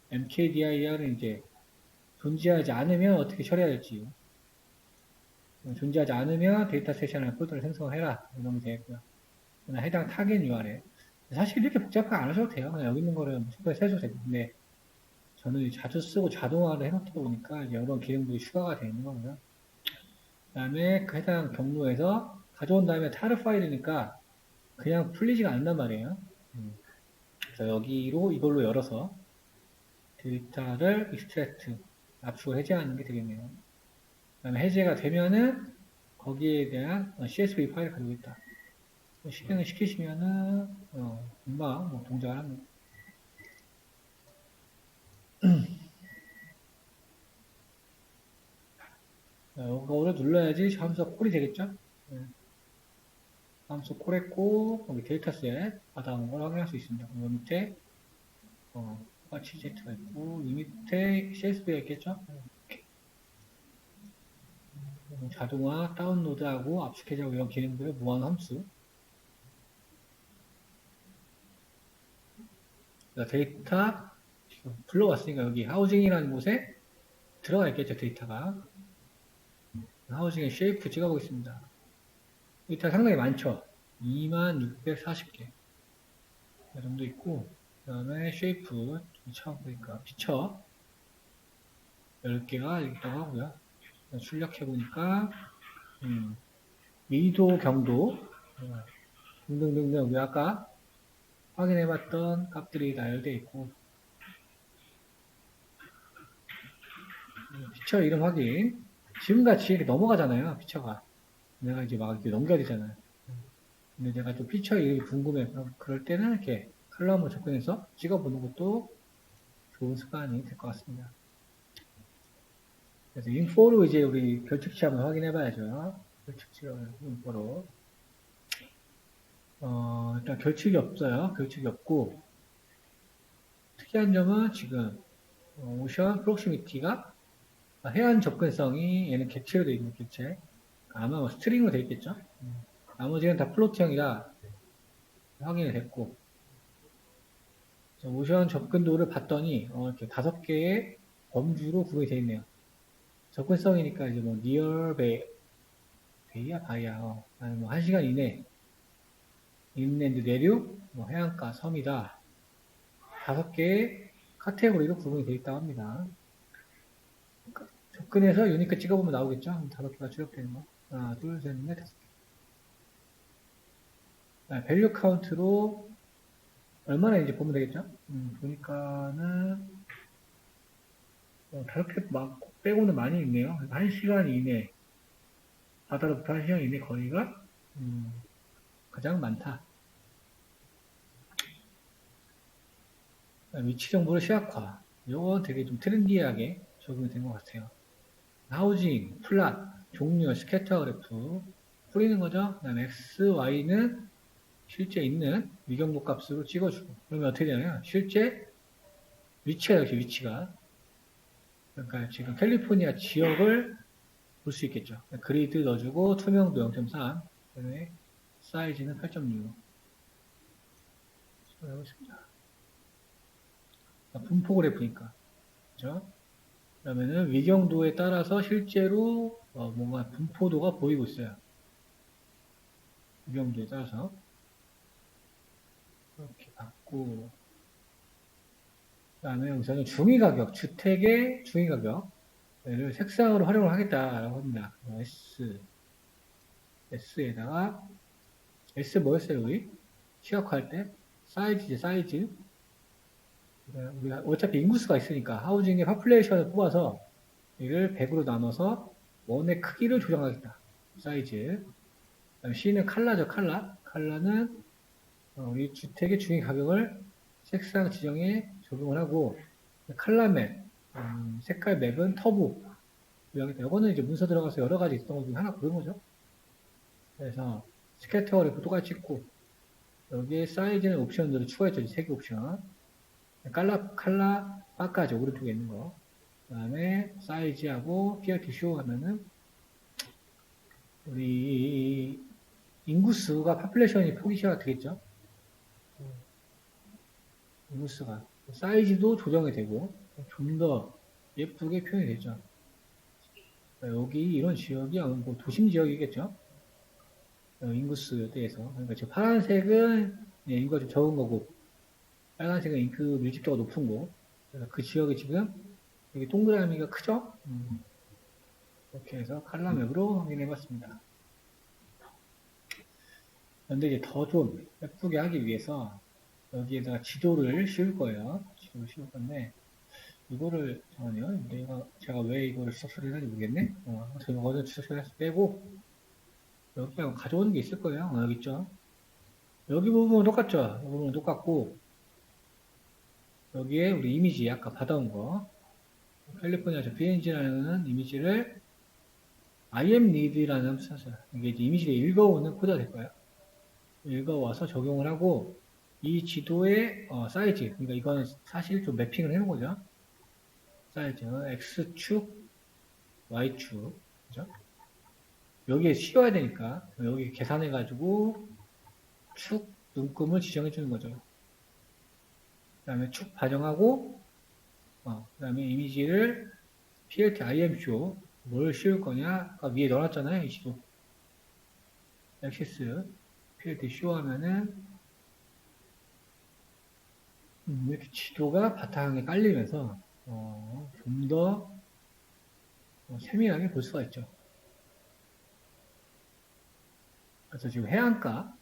mkdir은 이제 존재하지 않으면 어떻게 처리해야 될지, 존재하지 않으면 데이터 세션을 폴더를 생성해라 이런 게 되겠고요. 해당 타겟 URL. 사실 이렇게 복잡하게 안 하셔도 돼요. 그냥 여기 있는 거를 무조건 세도 되고. 근데 저는 자주 쓰고 자동화를 해놓다 보니까 여러 기능들이 추가가 되어 있는 거고요. 그 다음에 그 해당 경로에서 가져온 다음에 타르 파일이니까 그냥 풀리지가 않는단 말이에요. 그래서 여기로 이걸로 열어서 데이터를 익스트랙트, 압축을 해제하는 게 되겠네요. 그 다음에 해제가 되면은 거기에 대한 CSV 파일을 가지고 있다. 실행을 시키시면은 금방 뭐 동작을 합니다. 이거를 눌러야지 함수가 콜이 되겠죠? 함수 콜했고 거기 데이터셋 받아온 걸 확인할 수 있습니다. 그 밑에 똑같이 Z가 있고 이 밑에 CSV가 있겠죠? 이렇게. 자동화 다운로드하고 압축해제하고 이런 기능들을 모아놓은 함수. 데이터 지금 불러왔으니까 여기 하우징이라는 곳에 들어가 있겠죠, 데이터가. 하우징의 쉐이프 찍어보겠습니다. 데이터 상당히 많죠? 2640개 정도 있고, 그 다음에 쉐이프 쳐보니까 피처 10개가 있다고 하고요. 출력해보니까 미도, 경도 등등등등 우리 아까 확인해봤던 값들이 나열되어 있고, 피처 이름 확인. 지금같이 이렇게 넘어가잖아요, 피처가. 내가 이제 막 이렇게 넘겨야 되잖아요. 근데 내가 좀 피처 이름이 궁금해. 그럴 때는 이렇게 칼럼을 접근해서 찍어보는 것도 좋은 습관이 될 것 같습니다. 그래서 인포로 이제 우리 결측치 한번 확인해 봐야죠. 결측치를 인포로. 일단 결측이 없어요. 결측이 없고, 특이한 점은 지금, 오션 프록시미티가 해안 접근성이 얘는 객체로 되어 있는 객체. 아마 뭐 스트링으로 되어 있겠죠. 나머지는 다 플로트형이라 확인이 됐고, 오션 접근도를 봤더니, 이렇게 5개의 범주로 구분이 되어 있네요. 접근성이니까 이제 뭐, near 베이야, 바이야, 뭐, 1시간 이내, 인랜드 내륙, 뭐 해안가, 섬이다. 5개의 카테고리로 구분이 되어 있다고 합니다. 접근해서 유니크 찍어보면 나오겠죠? 5개가 출력되는 거. 하나, 둘, 셋, 넷, 5개. 밸류 카운트로 얼마나 이제 보면 되겠죠? 보니까는 5개 막 빼고는 많이 있네요. 1시간 이내, 바다로부터 1시간 이내 거리가 가장 많다. 위치 정보를 시각화. 이건 되게 좀 트렌디하게 적용이 된 것 같아요. 하우징, 플랫, 종류, 스캐터 그래프 뿌리는 거죠. 그 다음에 X, Y는 실제 있는 위경도 값으로 찍어주고. 그러면 어떻게 되냐면 실제 위치가 역시 위치가 그러니까 지금 캘리포니아 지역을 볼 수 있겠죠. 그리드 넣어주고 투명도 0.3 그다음에 사이즈는 8.6 해보겠습니다. 분포 그래프니까 그죠? 그러면은 위경도에 따라서 실제로 뭔가 분포도가 보이고 있어요. 위경도에 따라서 이렇게 받고 그다음에 우선은 중위가격 주택의 중위가격을 색상으로 활용을 하겠다라고 합니다. S에다가 S 뭐였어요 우리? 시각화할 때 사이즈지 사이즈 우리가 어차피 인구수가 있으니까 하우징의 파퓰레이션을 뽑아서 이를 100으로 나눠서 원의 크기를 조정하겠다. 사이즈. 그다음 C는 컬러죠, 컬러. 컬러는 우리 주택의 중위 가격을 색상 지정에 적용을 하고 컬러 맵, 색깔 맵은 터보. 이거는 이제 문서 들어가서 여러 가지 있던 것 중에 하나 고른 거죠. 그래서 스캐터 그래프 똑같이 찍고 여기에 사이즈는 옵션들을 추가했죠. 3개 옵션. 칼라, 바까지 오른쪽에 있는 거. 그 다음에 사이즈하고 PRT 쇼 하면은 우리 인구수가 파퓰레이션이 포기시가 되겠죠. 인구수가 사이즈도 조정이 되고 좀 더 예쁘게 표현이 되죠. 여기 이런 지역이 아마 뭐 도심 지역이겠죠. 인구수에 대해서 그러니까 지금 파란색은 인구가 좀 적은 거고 빨간색은 잉크 밀집도가 높은 거. 그래서 그 지역이 지금 여기 동그라미가 크죠? 이렇게 해서 칼라맵으로 확인해 봤습니다. 그런데 이제 더 좀 예쁘게 하기 위해서 여기에다가 지도를 씌울 거예요. 지도를 씌울 건데 이거를 잠깐만요. 제가 왜 이거를 추적 처리를 하는지 모르겠네. 저는 이거를 추적 처리해서 빼고 여기 가져오는 게 있을 거예요. 여기 있죠. 여기 부분은 똑같죠. 이 부분은 똑같고 여기에 우리 이미지 아까 받아온 거 캘리포니아 저 PNG라는 이미지를 IMNeed라는 썼어요. 이게 이제 이미지를 읽어오는 코드가 될 거예요. 읽어와서 적용을 하고 이 지도의 사이즈, 그러니까 이거는 사실 좀 매핑을 해놓은 거죠. 사이즈, X축, Y축, 그죠? 여기에 씌워야 되니까 여기 계산해가지고 축 눈금을 지정해 주는 거죠. 그 다음에 축 반영하고 그 다음에 이미지를 PLT IM쇼 뭘 씌울 거냐 아까 위에 넣어놨잖아요. 이 지도 액시스 PLT 쇼 하면은 이렇게 지도가 바탕에 깔리면서 좀 더 세밀하게 볼 수가 있죠. 그래서 지금 해안가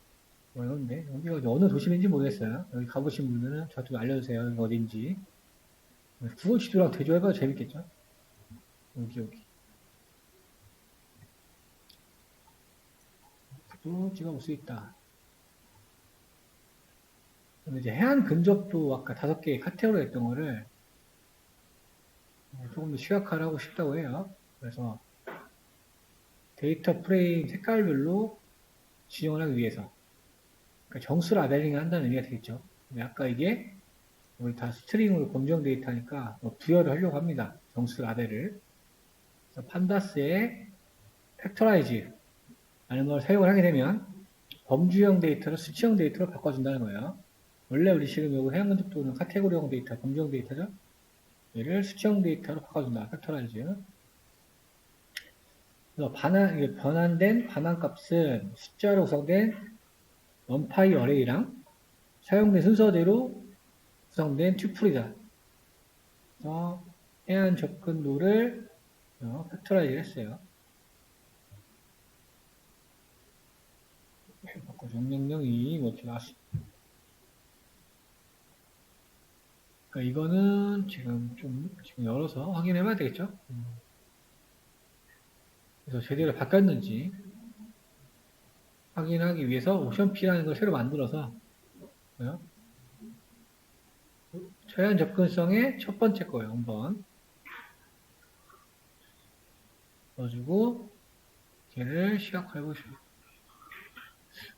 뭐 이런데 여기가 어느 도시인지 모르겠어요. 여기 가보신 분들은 저한테 좀 알려주세요. 여기 어딘지. 구글 지도랑 대조해봐도 재밌겠죠. 여기 또 찍어볼 수 있다. 근데 이제 해안 근접도 아까 5개 카테고리 했던 거를 조금 더 시각화하고 싶다고 해요. 그래서 데이터 프레임 색깔별로 지정을 하기 위해서 그러니까 정수 라벨링을 한다는 의미가 되겠죠. 근데 아까 이게 우리 다 스트링으로 검정 데이터니까 부여를 하려고 합니다. 정수 라벨을. 그래서 판다스의 팩터라이즈 라는 걸 사용을 하게 되면 범주형 데이터를 수치형 데이터로 바꿔준다는 거예요. 원래 우리 지금 여기 해양 근접도는 카테고리형 데이터, 범주형 데이터죠. 얘를 수치형 데이터로 바꿔준다. 팩터라이즈. 그래서 변환된 반환값은 숫자로 구성된 원파이 어레이랑 사용된 순서대로 구성된 튜플이다. 그래서 해안 접근도를 팩터라이즈 했어요. 바꿔 정명령이 뭐 이렇게 나왔습니다. 그러니까 이거는 지금 열어서 확인해 봐야 되겠죠? 그래서 제대로 바뀌었는지 확인하기 위해서 옵션 P라는 걸 새로 만들어서 최단 접근성의 첫 번째 거예요. 0번. 넣어주고, 걔를 시각화해보시고.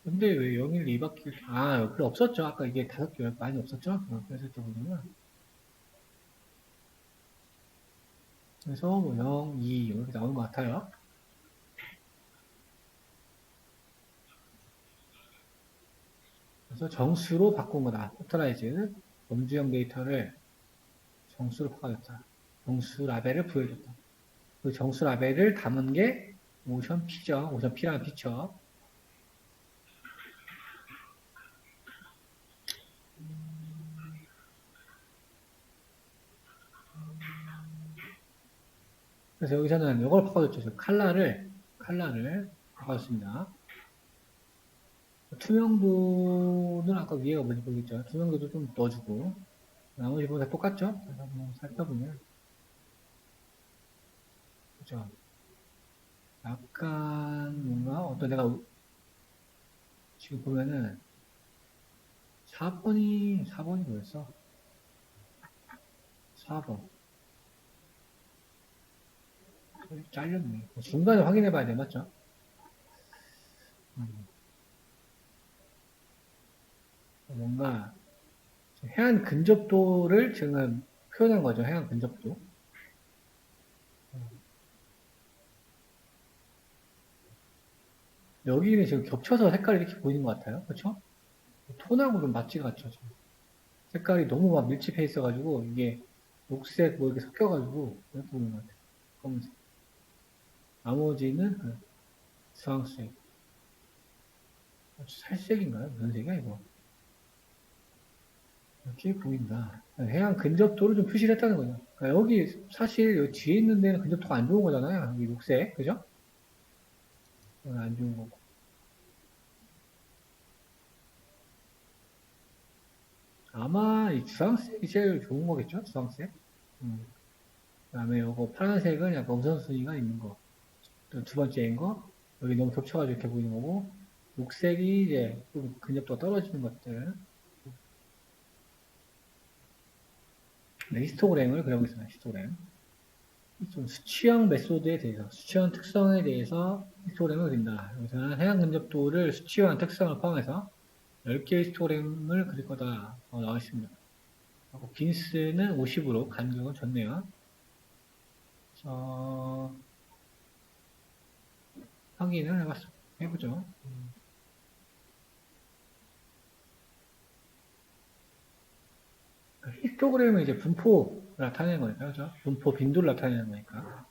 근데 왜 0일 2바퀴, 여기 없었죠. 아까 이게 5개 많이 없었죠? 그래서 또 보면은. 그래서 뭐 0, 2 이렇게 나오는 것 같아요. 그래서 정수로 바꾼 거다. 포털라이즈. 범주형 데이터를 정수로 바꿔줬다. 정수 라벨을 부여줬다. 그 정수 라벨을 담은 게 오션 P죠. 오션 P라는 피처. 그래서 여기서는 이걸 바꿔줬죠. 칼라를 바꿔줬습니다. 투명도는 아까 위에가 뭔지 모르겠죠. 투명도도 좀 넣어주고. 나머지 보다 똑같죠? 그래서 한번 살펴보면. 그죠? 약간 뭔가 어떤 내가 지금 보면은 4번이 뭐였어? 4번. 잘렸네. 중간에 확인해 봐야 돼, 맞죠? 뭔가 해안 근접도를 지금 표현한 거죠. 해안 근접도. 여기는 지금 겹쳐서 색깔이 이렇게 보이는 것 같아요. 그렇죠? 톤하고 좀 맞지가 않죠. 지금. 색깔이 너무 막 밀집해 있어가지고 이게 녹색 뭐 이렇게 섞여가지고 이렇게 보이는 것 같아요. 검은색. 나머지는 주황색. 살색인가요? 무슨 색이야 이거? 이렇게 보인다. 해안 근접도를 좀 표시를 했다는 거죠. 그러니까 여기 사실 여기 뒤에 있는 데는 근접도가 안 좋은 거잖아요. 여기 녹색, 그죠? 안 좋은 거고. 아마 이 주황색이 제일 좋은 거겠죠? 주황색. 그 다음에 요거 파란색은 약간 우선순위가 있는 거. 또 두 번째인 거. 여기 너무 겹쳐가지고 이렇게 보이는 거고. 녹색이 이제 좀 근접도가 떨어지는 것들. 네, 히스토그램을 그려보겠습니다. 히스토그램. 좀 수치형 메소드에 대해서, 수치형 특성에 대해서 히스토그램을 그린다. 여기서는 해양 근접도를 수치형 특성을 포함해서 10개의 히스토그램을 그릴 거다. 나와 있습니다. 하고 빈스는 50으로 간격은 줬네요. 확인을 해보죠. 히스토그램은 이제 분포를 나타내는 거니까, 그죠? 분포 빈도를 나타내는 거니까.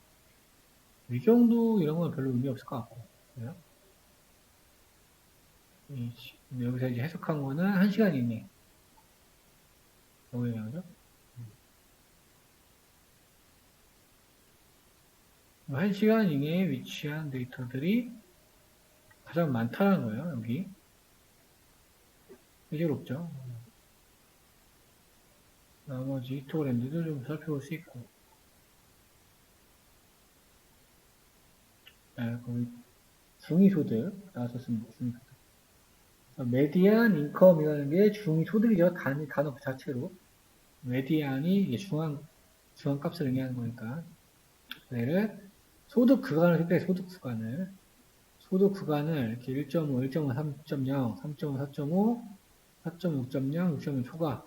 위경도 이런 건 별로 의미 없을 것 같고. 그죠? 여기서 이제 해석한 거는 1시간 이내. 여기에 그죠? 1시간 이내에 위치한 데이터들이 가장 많다는 거예요, 여기. 예제롭죠. 나머지 히스토그램들도 좀 살펴볼 수 있고. 거기 중위소득 나왔었습니다. 중위소득. 메디안 인컴이라는 게 중위소득이죠. 단어 그 자체로. 메디안이 이게 중앙값을 의미하는 거니까. 얘를 소득 구간을 택해 소득 구간을 이렇게 1.5, 1.5, 3.0, 3.5, 4.5, 4.6.0, 6.0 초과.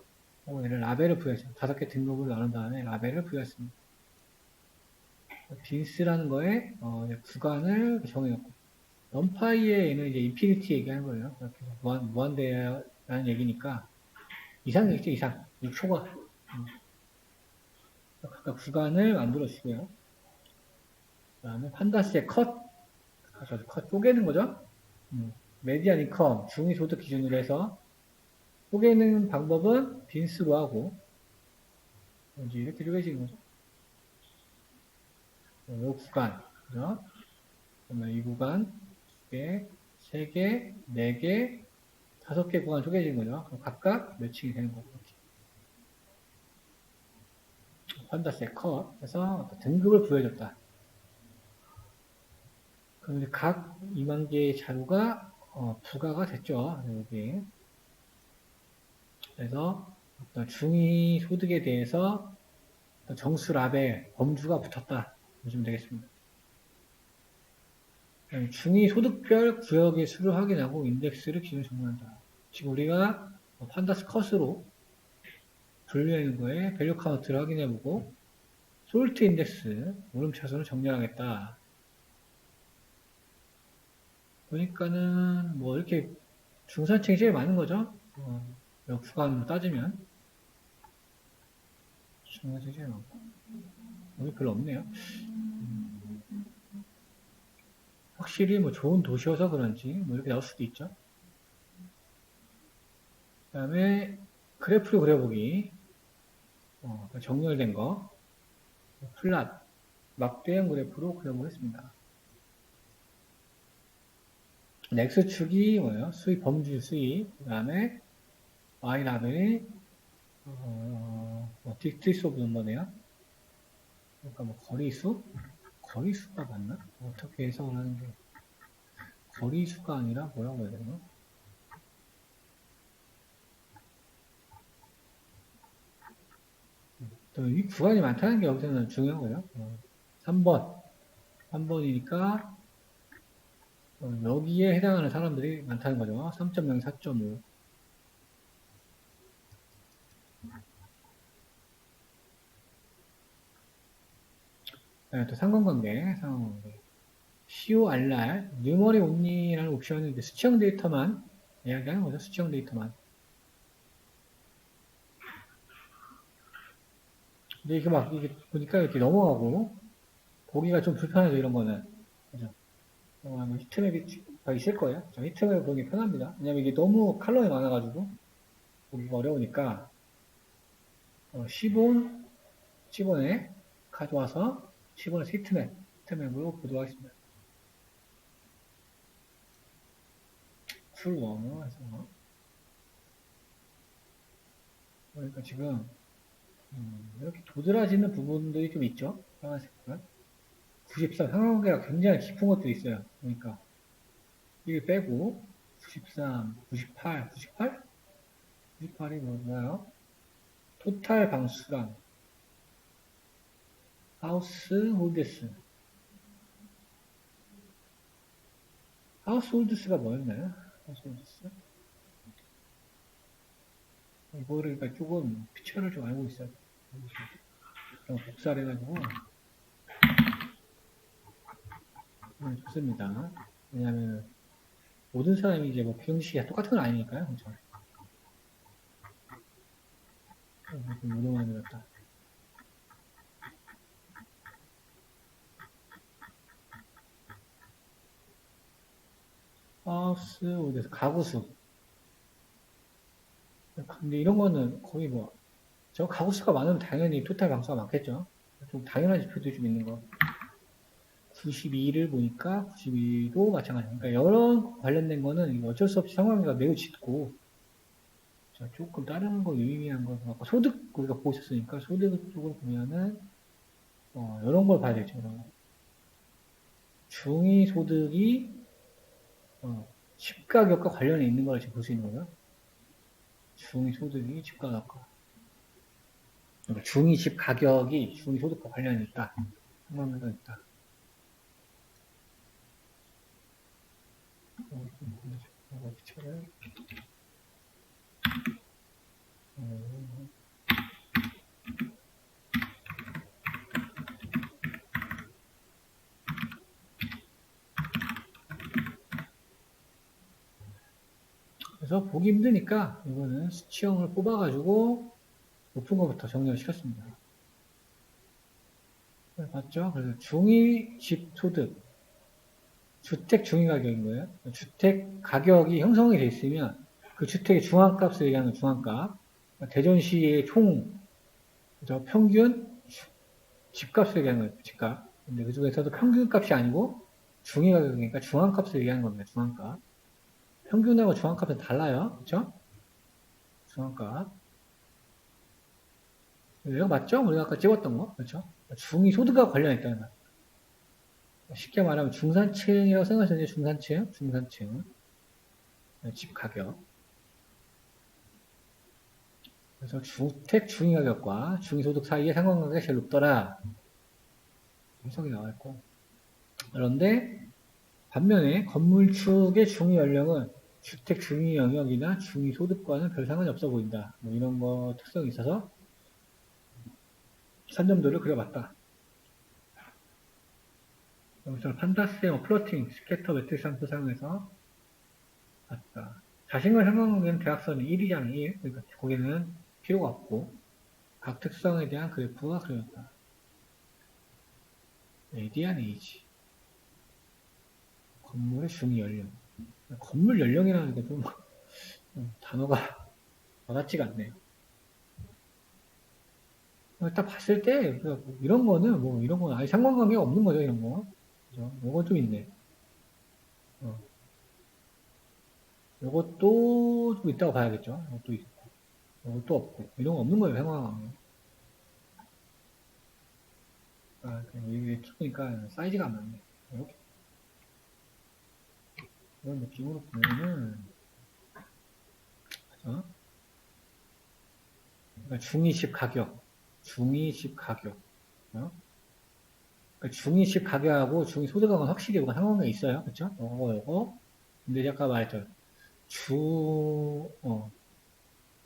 얘를 라벨을 부여했습니다. 5개 등급을 나눈 다음에 라벨을 부여했습니다. 빈스라는 거에 구간을 정해놓고 넘파이에 얘는 이제 인피니티 얘기하는 거예요. 이렇게 무한대라는 얘기니까 이상이겠죠, 이상. 6초가. 각각 구간을 만들어 주고요. 그 다음에 판다스의 컷 쪼개는 거죠. 메디안 인컴, 중위소득 기준으로 해서 쪼개는 방법은 빈스로 하고 이제 이렇게 쪼개지는 거죠. 이 구간, 그죠? 그러면 이 구간 2개, 3개, 4개, 5개 구간 쪼개지는 거죠. 그럼 각각 매칭이 되는 거고. 판다스의 컷 해서 등급을 부여해줬다. 그럼 이제 각 2만 개의 자료가 부가가 됐죠. 여기. 그래서 어떤 중위 소득에 대해서 정수랍에 범주가 붙었다 보시면 되겠습니다. 중위 소득별 구역의 수를 확인하고 인덱스를 기준으로 정리한다. 지금 우리가 판다스 컷으로 분류하는 거에 밸류 카운트를 확인해보고 솔트 인덱스 오름차순을 정렬하겠다. 보니까는 뭐 이렇게 중산층이 제일 많은 거죠. 구간으로 따지면 중산층이 제일 많고 여기 별로 없네요. 확실히 뭐 좋은 도시여서 그런지 뭐 이렇게 나올 수도 있죠. 그 다음에 그래프를 그려보기 정렬된 거 플랫 막대형 그래프로 그려보겠습니다. X축이 뭐예요? 수익 범주 수익 그 다음에 Y라벨이 디스트리스 오브 넘버네요. 그러니까 뭐 거리수? 거리수가 맞나? 어떻게 해석을 하는 게 거리수가 아니라 뭐라고 해야 되나? 또 이 구간이 많다는 게 여기서는 중요한 거예요. 3번이니까 여기에 해당하는 사람들이 많다는 거죠. 3.0, 4.5. 네, 또 상관관계. CORR, 뉴머리 온리라는 옵션은 수치형 데이터만 이야기하는 거죠. 수치형 데이터만. 근데 이게 막, 이게 보니까 이렇게 넘어가고, 보기가 좀 불편하죠, 이런 거는. 그죠? 히트맵이 있을 거예요. 히트맵을 보기 편합니다. 왜냐면 이게 너무 칼럼이 많아가지고, 보기가 어려우니까, 10원에 가져와서, 10원에 히트맵으로 보도록 하겠습니다. 풀1을 해서. 그러니까 지금, 이렇게 도드라지는 부분들이 좀 있죠. 빨간색깔. 93, 상관관계가 굉장히 깊은 것도 있어요. 그러니까 1 빼고 93, 98, 98? 98이 뭐예요? 토탈 방수량 하우스 홀드스 하우스 홀드스가 뭐였나요? 하우스 홀드스 이거를 그러니까 조금 피처를 좀 알고 있어요. 복사를 해가지고 좋습니다. 왜냐하면 모든 사람이 이제 뭐 비형식이 똑같은 건 아니니까요. 그렇죠? 너무 많이 들었다. 하우스 홀드스 가구수. 근데 이런 거는 거의 뭐 저 가구수가 많으면 당연히 토탈 방수가 많겠죠. 좀 당연한 지표도 좀 있는 거. 92를 보니까 92도 마찬가지입니다. 그러니까 여러 관련된 거는 어쩔 수 없이 상황관계가 매우 짙고 조금 다른 거 유의미한 거 소득 우리가 보셨으니까 소득 쪽으로 보면은 이런 걸 봐야 되죠. 이런 거. 중위 소득이 집 가격과 관련이 있는 걸 지금 볼 수 있는 거예요. 중위 소득이 집 가격과 그러니까 중위 집 가격이 중위 소득과 관련이 있다. 상관관계가 있다. 피처를 그래서 보기 힘드니까 이거는 수치형을 뽑아가지고 높은 것부터 정리를 시켰습니다. 맞죠? 그래서 중위 집 소득 주택 중위 가격인 거예요. 주택 가격이 형성이 돼 있으면 그 주택의 중앙값을 얘기하는 중앙값 대전시의 총 평균 집값을 얘기하는 거예요. 집값. 근데 그 중에서도 평균값이 아니고 중위 가격이니까 중앙값을 얘기하는 겁니다. 중앙값. 평균하고 중앙값은 달라요. 그렇죠? 중앙값. 이거 맞죠? 우리가 아까 찍었던 거. 그렇죠? 중위 소득과 관련이 있다는 거예요. 쉽게 말하면 중산층이라고 생각하시는 중산층. 집 가격. 그래서 주택 중위가격과 중위소득 사이의 상관관계가 제일 높더라. 해석이 나와 있고. 그런데 반면에 건물축의 중위연령은 주택 중위 영역이나 중위 소득과는 별 상관이 없어 보인다. 뭐 이런 거 특성이 있어서 산점도를 그려봤다. 여기서 판다스의 플로팅, 스캐터 매트리스 함수 사용해서 봤다. 자신과 상관관계는 대각선이 1이잖아, 1. 그러니까 거기는 필요가 없고 각 특성에 대한 그래프가 그려졌다. AD한 A지. 건물의 중위 연령. 건물 연령이라는 게 좀 단어가 와닿지가 않네요. 딱 봤을 때 이런 거는 뭐 이런 건 아예 상관관계가 없는 거죠, 이런 거. 그죠? 요건 좀 있네. 요것도 좀 있다고 봐야겠죠. 요것도 있고, 요것도 없고, 이런 거 없는 거예요, 상관관계. 아, 이게 키우니까 사이즈가 안 맞네. 이렇게. 이런 느낌으로 보면은, 그죠? 그러니까 중위집 가격, 중위집 가격, 어? 그러니까 중위집 가격하고 중위 소득하고는 확실히 이거 상관관계가 있어요, 그렇죠? 요거. 근데 아까 말했죠.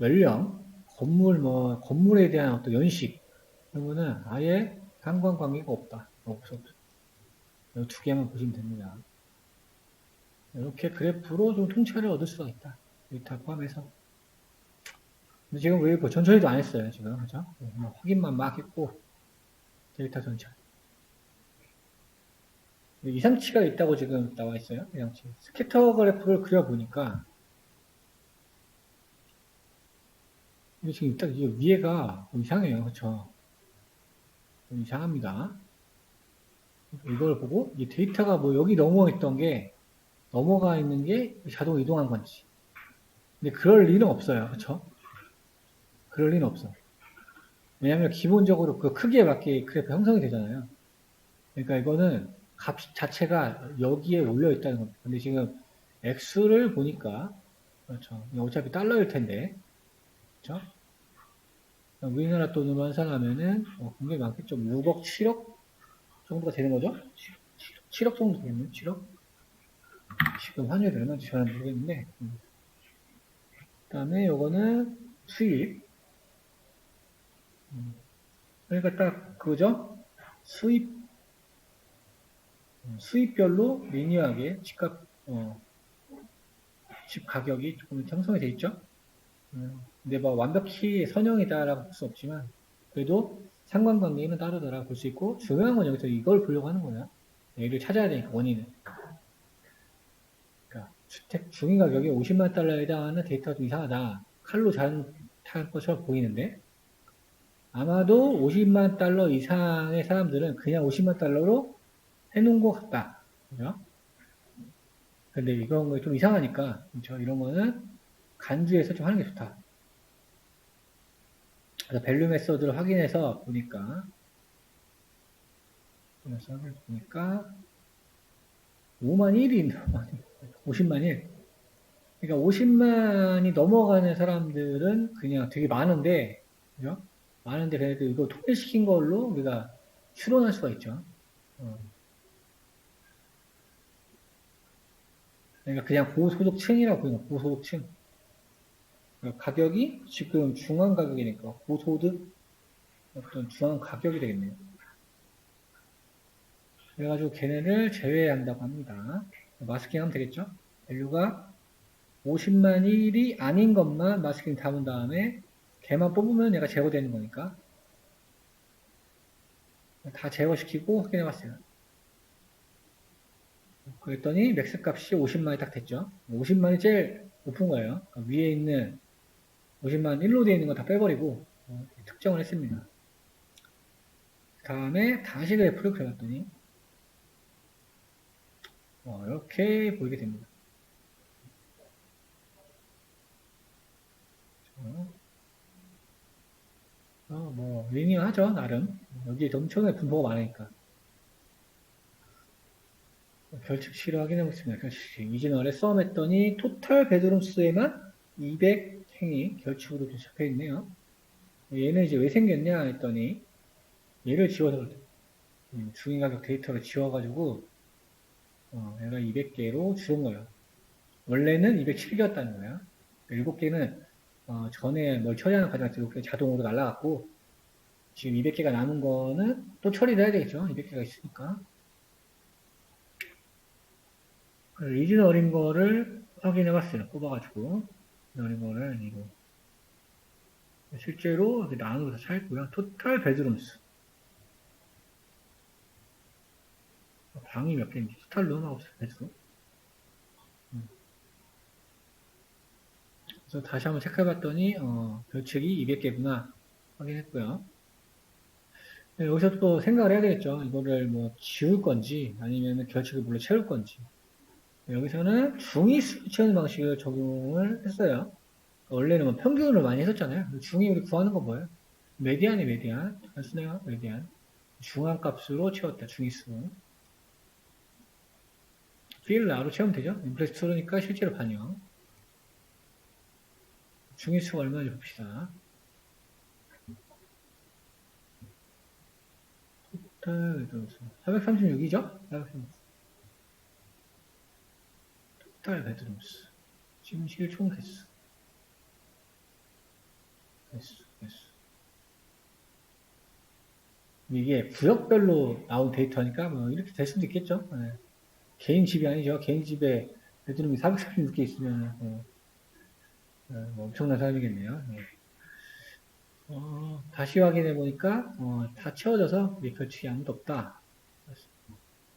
연령, 건물에 대한 어떤 연식, 이런 거는 아예 상관관계가 없다. 없어. 이 두 개만 보시면 됩니다. 이렇게 그래프로 좀 통찰을 얻을 수가 있다. 데이터 포함해서. 근데 지금 왜 전처리도 안 했어요, 지금. 그죠? 확인만 막 했고, 데이터 전처리. 이상치가 있다고 지금 나와 있어요. 이상치. 스캐터 그래프를 그려보니까, 이게 지금 딱 위에가 이상해요. 그쵸? 이상합니다. 이걸 보고, 이 데이터가 뭐 여기 넘어있던 게, 넘어가 있는 게 자동 이동한 건지. 근데 그럴 리는 없어요. 그쵸? 그럴 리는 없어. 왜냐면 기본적으로 그 크기에 맞게 그래프 형성이 되잖아요. 그러니까 이거는 값 자체가 여기에 올려 있다는 겁니다. 근데 지금 액수를 보니까, 그렇죠. 어차피 달러일 텐데, 그렇죠? 우리나라 돈으로 환산하면은 굉장히 많겠죠. 6억, 7억 정도가 되는 거죠? 7억 정도 되겠네요. 7억? 지금 환율이 얼마인지 저는 모르겠는데. 그 다음에 요거는 수입. 그러니까 딱 그거죠? 수입별로 리니어하게 집 가격이 조금 형성이 돼 있죠? 근데 뭐 완벽히 선형이다라고 볼 수 없지만, 그래도 상관관계는 따르더라 볼 수 있고, 중요한 건 여기서 이걸 보려고 하는 거야. 얘를 찾아야 되니까, 원인을. 그러니까, 주택 중위 가격이 50만 달러에 해당하는 데이터가 좀 이상하다. 칼로 탄 것처럼 보이는데, 아마도 50만 달러 이상의 사람들은 그냥 50만 달러로 해놓은 것 같다. 그죠? 근데 이건 좀 이상하니까, 그렇죠? 이런 거는 간주해서 좀 하는 게 좋다. 그래서 밸류 메서드를 확인해서 보니까 5만 1이 50만 1. 그러니까 50만이 넘어가는 사람들은 그냥 되게 많은데, 그죠? 많은데 그래도 이거 통일시킨 걸로 우리가 추론할 수가 있죠. 그러니까 그냥 고소득층이라고 보는 거예요. 고소득층. 그러니까 가격이 지금 중앙 가격이니까 고소득 어떤 중앙 가격이 되겠네요. 그래가지고 걔네를 제외한다고 합니다. 마스킹 하면 되겠죠? 밸류가 50만 1이 아닌 것만 마스킹 담은 다음에 걔만 뽑으면 얘가 제거되는 거니까 다 제거시키고 확인해 봤어요. 그랬더니 맥스 값이 50만이 딱 됐죠. 50만이 제일 높은 거예요. 그러니까 위에 있는 50만 1로 되어 있는 거 다 빼버리고 특정을 했습니다. 다음에 다시 그래프를 그려봤더니 이렇게 보이게 됩니다. 뭐 리니어하죠 나름. 여기에 엄청나게 분포가 많으니까. 결측치를 확인해 보겠습니다. 결측치 이진월에 썸했더니 토탈 베드룸 수에만 200행이 결축으로 적혀 있네요. 얘는 이제 왜 생겼냐 했더니 얘를 지워서 중위 가격 데이터를 지워가지고 얘가 200개로 줄은 거예요. 원래는 207개였다는 거야. 7개는 전에 뭘 처리하는 과정에서 이렇게 자동으로 날라갔고 지금 200개가 남은 거는 또 처리를 해야 되겠죠. 200개가 있으니까. 리진 어린 거를 확인해 봤어요. 뽑아가지고. 리진 어린 거를 이거. 실제로 이렇게 나누어서 찾고요. 토탈 베드룸스. 방이 몇 개인지 토탈로 하고 있어요. 베드룸. 그래서 다시 한번 체크해 봤더니 별책이 200개구나 확인했고요. 네, 여기서 또 생각을 해야 되겠죠. 이거를 뭐 지울 건지 아니면 결책을 물로 채울 건지. 여기서는 중위수 채우는 방식을 적용을 했어요. 원래는 뭐 평균으로 많이 했었잖아요. 중위 우리 구하는 거 뭐예요? 메디안이 메디안. 단순해요. 메디안. 중앙값으로 채웠다. 중위수. B를 나로 채우면 되죠. 인플레스 2니까 실제로 반영. 중위수가 얼마인지 봅시다. 토탈 436이죠? 436. 토탈 베드룸스. 침실 총 개수. 개수. 이게 구역별로 나온 데이터니까 뭐 이렇게 될 수도 있겠죠. 네. 개인 집이 아니죠. 개인 집에 베드룸이 436개 있으면 뭐 엄청난 사람이겠네요. 네. 다시 확인해 보니까 다 채워져서 리표치 아무도 없다.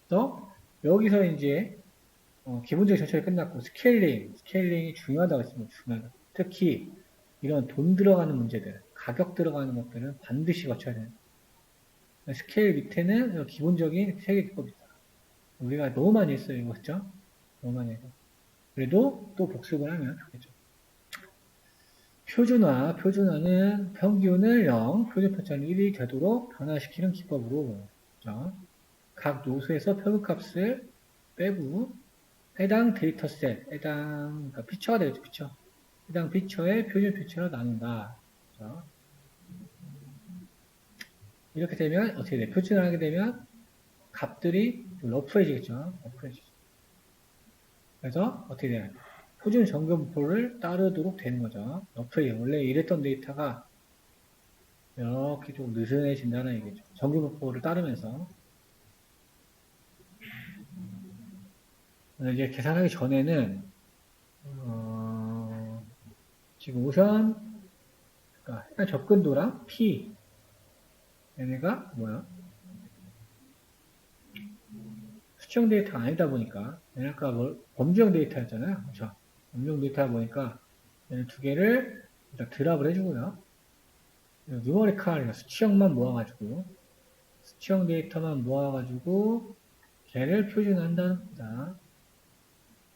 그래서 여기서 이제 기본적인 절차가 끝났고 스케일링이 중요하다고 했습니다. 중요하다. 특히 이런 돈 들어가는 문제들, 가격 들어가는 것들은 반드시 거쳐야 돼요. 스케일 밑에는 기본적인 세개 기법이 있다. 우리가 너무 많이 했어요, 이거 그죠? 너무 많이 해서. 그래도 또 복습을 하면 좋겠죠. 표준화는 평균을 0, 표준 편차는 1이 되도록 변화시키는 기법으로 그죠? 각 요소에서 표준값을 빼고 해당 데이터셋, 그러니까 피처가 되겠죠, 피처. 해당 피처의 표준 피처로 나눈다. 그죠? 이렇게 되면 어떻게 돼? 표준을 하게 되면 값들이 러프해지겠죠. 러프해지죠. 그래서 어떻게 돼요? 표준 정교분포를 따르도록 되는 거죠. 러프해요. 원래 이랬던 데이터가 이렇게 좀 느슨해진다는 얘기죠. 정교분포를 따르면서. 이제 계산하기 전에는 지금 우선 그러니까 접근도랑 P 얘네가 뭐야? 수치형 데이터가 아니다 보니까 얘네 아까 범주형 데이터였잖아요. 그렇죠? 범주형 데이터다 보니까 얘네 두 개를 일단 드랍을 해주고요. 뉴머리칼 수치형만 모아가지고 수치형 데이터만 모아가지고 걔를 표준화한다는 겁니다.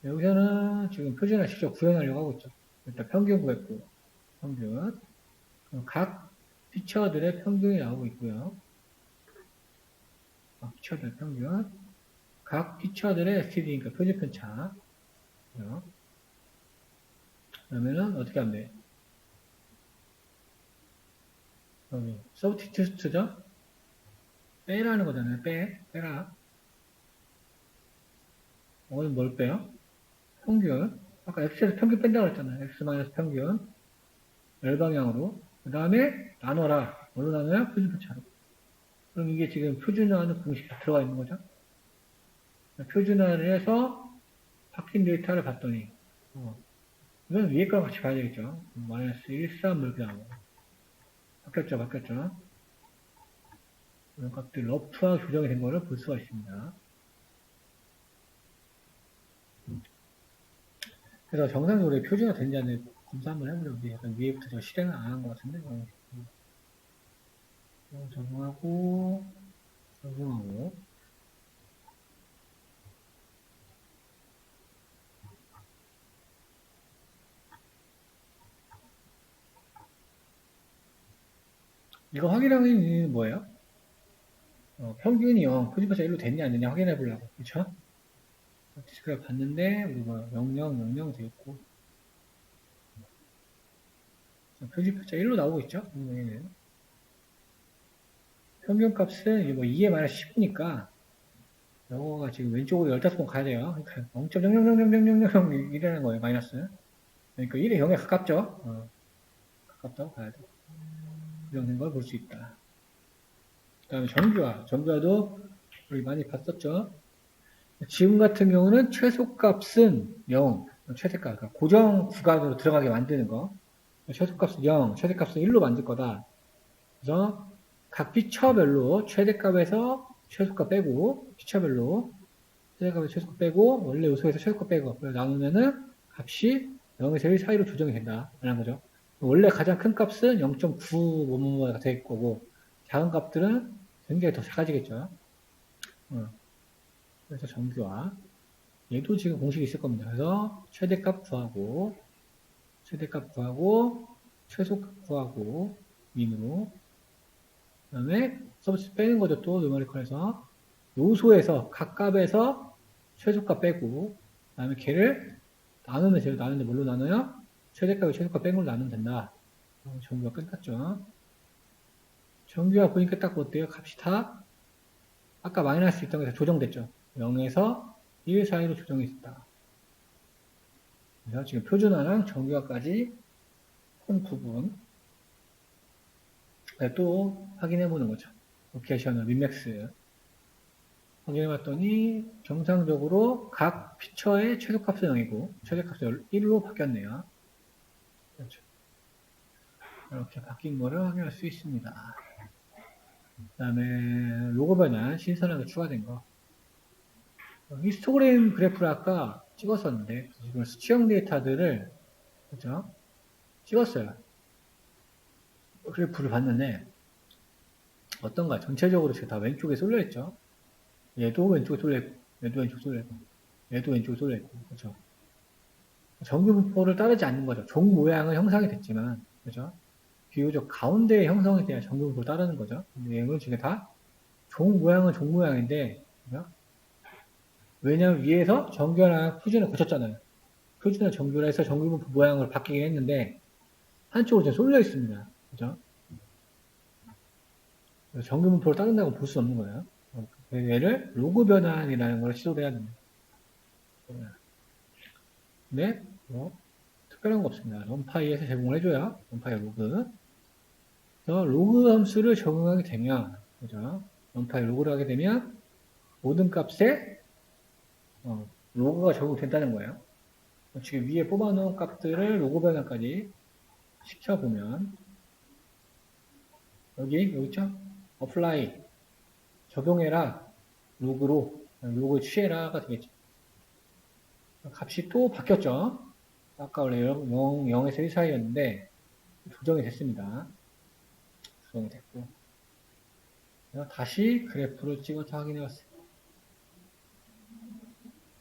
여기서는 지금 표준화 직접 구현하려고 하고 있죠. 일단 평균 구했고 평균 각 피처들의 평균이 나오고 있고요. 피처들 평균 각 피처들의 STD, 그러니까 표준 편차. 그러면은 어떻게 하면 돼? 여기 서브티튜스트죠? 빼라는 거잖아요. 빼라. 오늘 뭘 빼요? 평균. 아까 X에서 평균 뺀다고 했잖아요. X 마이너스 평균. 열방향으로. 그 다음에 나눠라. 뭘로 나눠요? 표준 편차로. 그럼 이게 지금 표준화하는 공식이 들어가 있는 거죠. 표준화를 해서 바뀐 데이터를 봤더니 이건 위에 거랑 같이 봐야 되겠죠. 마이너스 1, 3 이렇게 나오고 바뀌었죠. 이런 값들 러프하게 조정이 된 거를 볼 수가 있습니다. 그래서 정상적으로 표준화 된지 안 된지 검사 한번 해보려고 약간 위에부터 저 실행을 안 한 것 같은데 적용하고 이거 확인하는 이유는 뭐예요? 평균이 0, 표준편차 1로 됐냐 안 됐냐 확인해 보려고. 그쵸? 디스크를 봤는데 우리 뭐 0, 0, 0, 0 되어 있고 표지표자 1로 나오고 있죠. 평균값은 뭐 2에 마이너스 10이니까 영어가 지금 왼쪽으로 15번 가야 돼요. 그러니까 0.000000 이라는 거예요. 마이너스. 그러니까 1에 0에 가깝죠. 가깝다고 봐야 돼. 이런 걸 볼 수 있다. 그 다음에 정규화. 정규화도 우리 많이 봤었죠. 지금 같은 경우는 최소값은 0, 최대값, 그러니까 고정 구간으로 들어가게 만드는 거. 최소값은 0, 최대값은 1로 만들 거다. 그래서 각 피처별로 최대값에서 최소값 빼고, 피처별로 최대값에서 최소값 빼고, 원래 요소에서 최소값 빼고, 그래서 나누면은 값이 0에서 1 사이로 조정이 된다. 라는 거죠. 원래 가장 큰 값은 0.9 뭐뭐뭐가 될 거고, 작은 값들은 굉장히 더 작아지겠죠. 그래서 정규화. 얘도 지금 공식이 있을 겁니다. 그래서 최대값 구하고, 최대값 구하고, 최소값 구하고, 민으로. 그 다음에 서비스 빼는 거죠. 또 누메리컬에서. 요소에서, 각 값에서 최소값 빼고, 그 다음에 걔를 나누면 돼요. 나누는데 뭘로 나눠요? 최대값과 최소값 뺀 걸로 나누면 된다. 정규화 끝났죠. 정규화 보니까 딱 어때요? 값이 다 아까 마이너스 있던 게다 조정됐죠. 0에서 1 사이로 조정이 있다. 그래서 지금 표준화랑 정규화까지 큰 부분 또 확인해 보는 거죠. 로케이션을 민맥스 확인해 봤더니 정상적으로 각 피처의 최소값은 0이고 최대값은 1로 바뀌었네요. 그렇죠. 이렇게 바뀐 거를 확인할 수 있습니다. 그 다음에 로고 변환 신선하게 추가된 거. 히스토그램 그래프를 아까 찍었었는데 지금 수치형 데이터들을 그죠? 찍었어요. 그래프를 봤는데 어떤가? 전체적으로 다 왼쪽에 쏠려 있죠. 얘도 왼쪽에 쏠려 있고, 얘도 왼쪽에 쏠려 있고, 얘도 왼쪽에 쏠려 있고, 그렇죠. 정규 분포를 따르지 않는 거죠. 종 모양은 형성이 됐지만, 그렇죠. 비교적 가운데에 형성이 돼야 정규 분포를 따르는 거죠. 얘는 지금 다 종 모양은 종 모양인데, 그렇죠? 왜냐하면 위에서 정규랑 표준을 고쳤잖아요. 표준을 정규라 해서 정규 분포 모양을 바뀌긴 했는데, 한쪽으로 지금 쏠려 있습니다. 그죠? 정규 분포를 따른다고 볼 수 없는 거예요. 얘를 로그 변환이라는 걸 시도를 해야 됩니다. 근데 뭐 특별한 거 없습니다. 럼파이에서 제공을 해줘요. 럼파이 로그. 그래서 로그 함수를 적용하게 되면, 그죠? 럼파이 로그를 하게 되면 모든 값에 로그가 적용된다는 거예요. 지금 위에 뽑아놓은 값들을 로그 변환까지 시켜보면 여기 있죠? 어플라이 적용해라 로그로 로그 취해라가 되겠죠. 값이 또 바뀌었죠. 아까 원래 0에서 1 사이였는데 조정이 됐습니다. 조정이 됐고 다시 그래프를 찍어서 확인해 봤어요.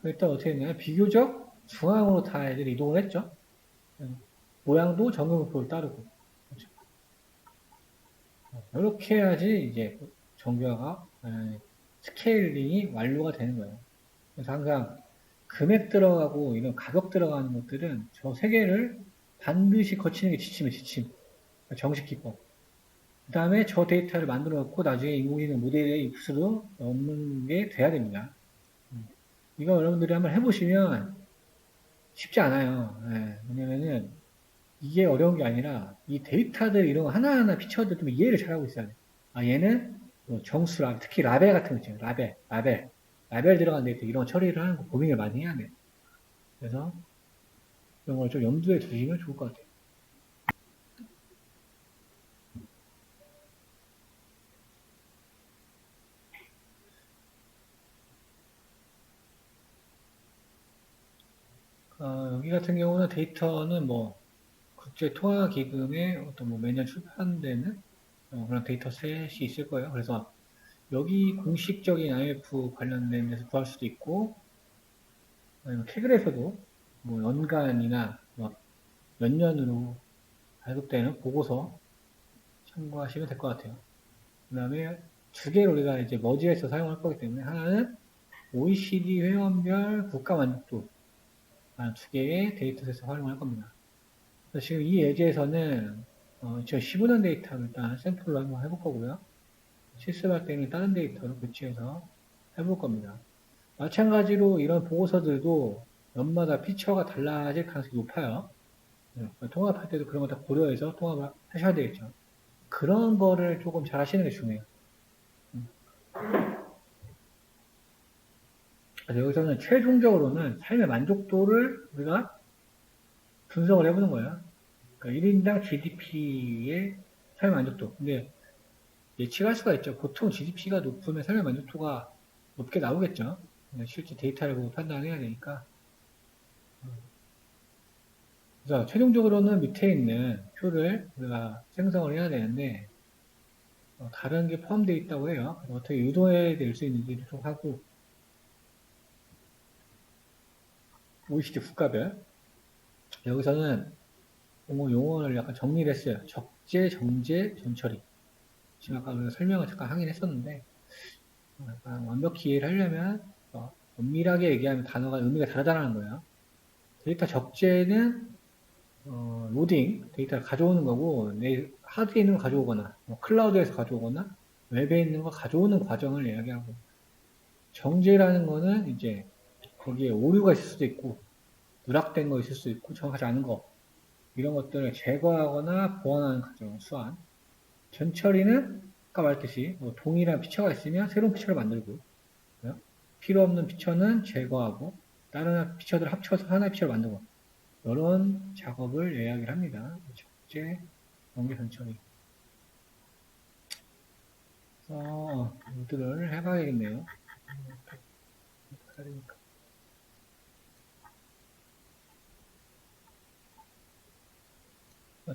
일단 어떻게 했냐면 비교적 중앙으로 다 애들이 이동을 했죠. 모양도 정규분포를 따르고 그렇죠. 이렇게 해야지 이제 정규화가 스케일링이 완료가 되는 거예요. 그래서 항상 금액 들어가고 이런 가격 들어가는 것들은 저 세 개를 반드시 거치는 게 지침이에요. 지침. 정식 기법. 그 다음에 저 데이터를 만들어 놓고 나중에 인공지능 모델에 입수도 넣는 게 돼야 됩니다. 이거 여러분들이 한번 해보시면 쉽지 않아요. 네, 왜냐면은 이게 어려운 게 아니라 이 데이터들 이런 거 하나하나 피처들 좀 이해를 잘하고 있어야 돼. 아, 얘는 뭐 정수라, 특히 라벨 같은 거 있잖아요. 라벨 들어간 데이터 이런 거 처리를 하는 거 고민을 많이 해야 돼. 그래서 이런 걸 좀 염두에 두시면 좋을 것 같아요. 여기 같은 경우는 데이터는 뭐 국제통화기금에 어떤 뭐 매년 출판되는 그런 데이터 셋이 있을 거예요. 그래서 여기 공식적인 IMF 관련된 데서 구할 수도 있고 아니면 캐글에서도 뭐 연간이나 몇 년으로 발급되는 보고서 참고하시면 될 것 같아요. 그 다음에 두 개를 우리가 이제 머지해서 사용할 거기 때문에 하나는 OECD 회원별 국가 만족도 두 개의 데이터셋을 활용할 겁니다. 지금 이 예제에서는 2015년 데이터를 일단 샘플로 한번 해볼 거고요. 실습할 때는 다른 데이터로 교체해서 해볼 겁니다. 마찬가지로 이런 보고서들도 연마다 피처가 달라질 가능성이 높아요. 통합할 때도 그런 거 다 고려해서 통합을 하셔야 되겠죠. 그런 거를 조금 잘 하시는 게 중요해요. 그래서 여기서는 최종적으로는 삶의 만족도를 우리가 분석을 해보는 거예요. 그러니까 1인당 GDP의 삶의 만족도. 근데 예측할 수가 있죠. 보통 GDP가 높으면 삶의 만족도가 높게 나오겠죠. 실제 데이터를 보고 판단해야 되니까. 그래서 최종적으로는 밑에 있는 표를 우리가 생성을 해야 되는데 다른 게 포함되어 있다고 해요. 어떻게 유도해 낼 수 있는지도 좀 하고 OECD 국가별 여기서는 용어를 약간 정리를 했어요. 적재, 정제, 전처리. 지금 아까 우리가 설명을 잠깐 하긴 했었는데 약간 완벽히 이해를 하려면 엄밀하게 얘기하면 단어가 의미가 다르다는 거예요. 데이터 적재는 로딩, 데이터를 가져오는 거고 내 하드에 있는 거 가져오거나 클라우드에서 가져오거나 웹에 있는 거 가져오는 과정을 이야기하고 정제라는 거는 이제 거기에 오류가 있을 수도 있고 누락된 거 있을 수도 있고 정확하지 않은 거 이런 것들을 제거하거나 보완하는 과정, 수완. 전처리는 아까 말했듯이 동일한 피처가 있으면 새로운 피처를 만들고 필요 없는 피처는 제거하고 다른 피처들을 합쳐서 하나의 피처를 만들고 이런 작업을 이야기를 합니다. 적재, 연계 전처리. 그래서 노드를 해봐야겠네요.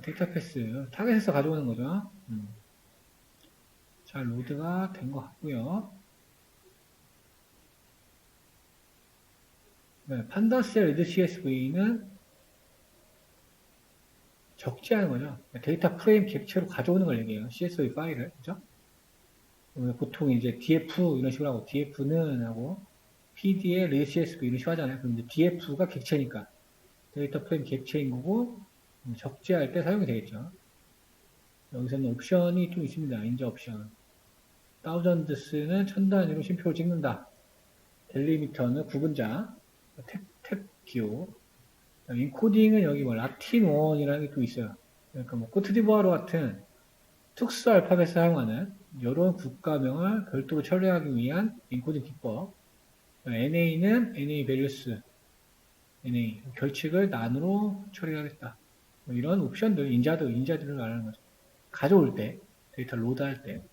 데이터 패스, 타겟에서 가져오는 거죠. 잘 로드가 된 것 같고요. 네, 판다셀 리드 CSV는 적재하는 거죠. 데이터 프레임 객체로 가져오는 걸 얘기해요. CSV 파일을. 그죠? 보통 이제 df 이런 식으로 하고 df는 하고 pd에 리드 CSV 이런 식으로 하잖아요. 그럼 이제 df가 객체니까 데이터 프레임 객체인 거고 적재할 때 사용이 되겠죠. 여기서는 옵션이 좀 있습니다. 인저 옵션. thousands는 1000단위로 심표를 찍는다. 델리미터는 구분자. 탭 기호. 인코딩은 여기 라틴 원이라는 게 또 있어요. 그러니까 코트디부아르 같은 특수 알파벳을 사용하는 이런 국가명을 별도로 처리하기 위한 인코딩 기법. NA는 NA 밸류스, NA 결칙을 난으로 처리하겠다. 이런 옵션들, 인자들을 말하는 거죠. 가져올 때, 데이터 로드할 때.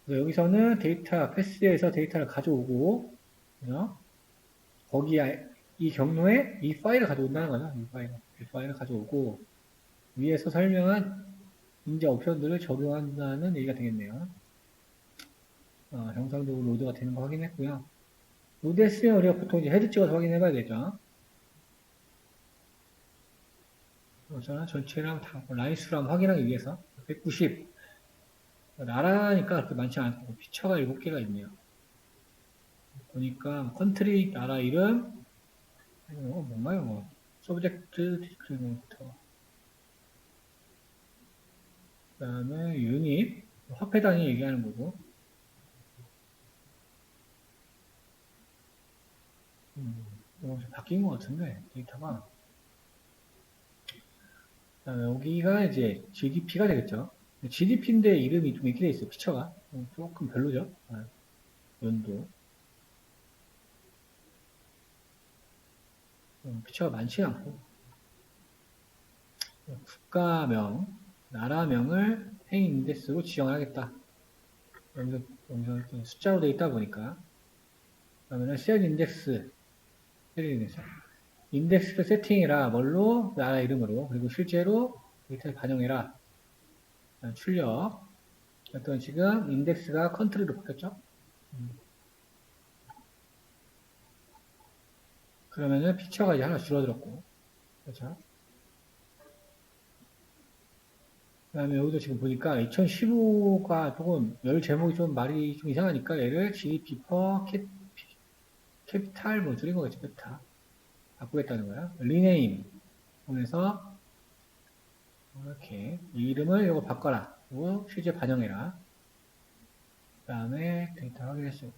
여기서는 데이터 패스에서 데이터를 가져오고, 그죠? 거기에 이 경로에 이 파일을 가져온다는 거죠. 이 파일을 가져오고 위에서 설명한 인자 옵션들을 적용한다는 얘기가 되겠네요. 정상적으로 로드가 되는 거 확인했고요. 로드했으면 우리가 보통 이제 헤드 찍어서 확인해 봐야 되죠. 그래서 전체랑 다 라인 수랑 확인하기 위해서 190 나라니까 그렇게 많지 않고 피처가 7개가 있네요. 보니까 컨트리 나라 이름 뭔가요? 서브젝트 디스크리미네이터 그 다음에 유닛 화폐 단위 얘기하는 거고 바뀐 것 같은데 데이터가 여기가 이제 GDP가 되겠죠. GDP인데 이름이 좀 이렇게 돼 있어요. 피처가 조금 별로죠. 연도 피처가 많지 않고 국가명, 나라명을 행위 인덱스로 지정하겠다. 여기서 숫자로 되어 있다 보니까 그러면 셀 인덱스 인덱스 세팅이라 뭘로 나라 이름으로 그리고 실제로 데이터를 반영해라. 출력 어떤 지금 인덱스가 컨트리로 바뀌었죠. 그러면은 피처가 이제 하나 줄어들었고 그렇죠. 그 다음에 여기도 지금 보니까 2015가 조금 열 제목이 좀 말이 좀 이상하니까 얘를 GDP per 캐피탈 뭐 줄인 거겠지 캐피탈 바꾸겠다는 거야. 리네임 통해서 이렇게 이 이름을 이거 바꿔라. 그리고 실제 반영해라. 그 다음에 데이터 확인했어요.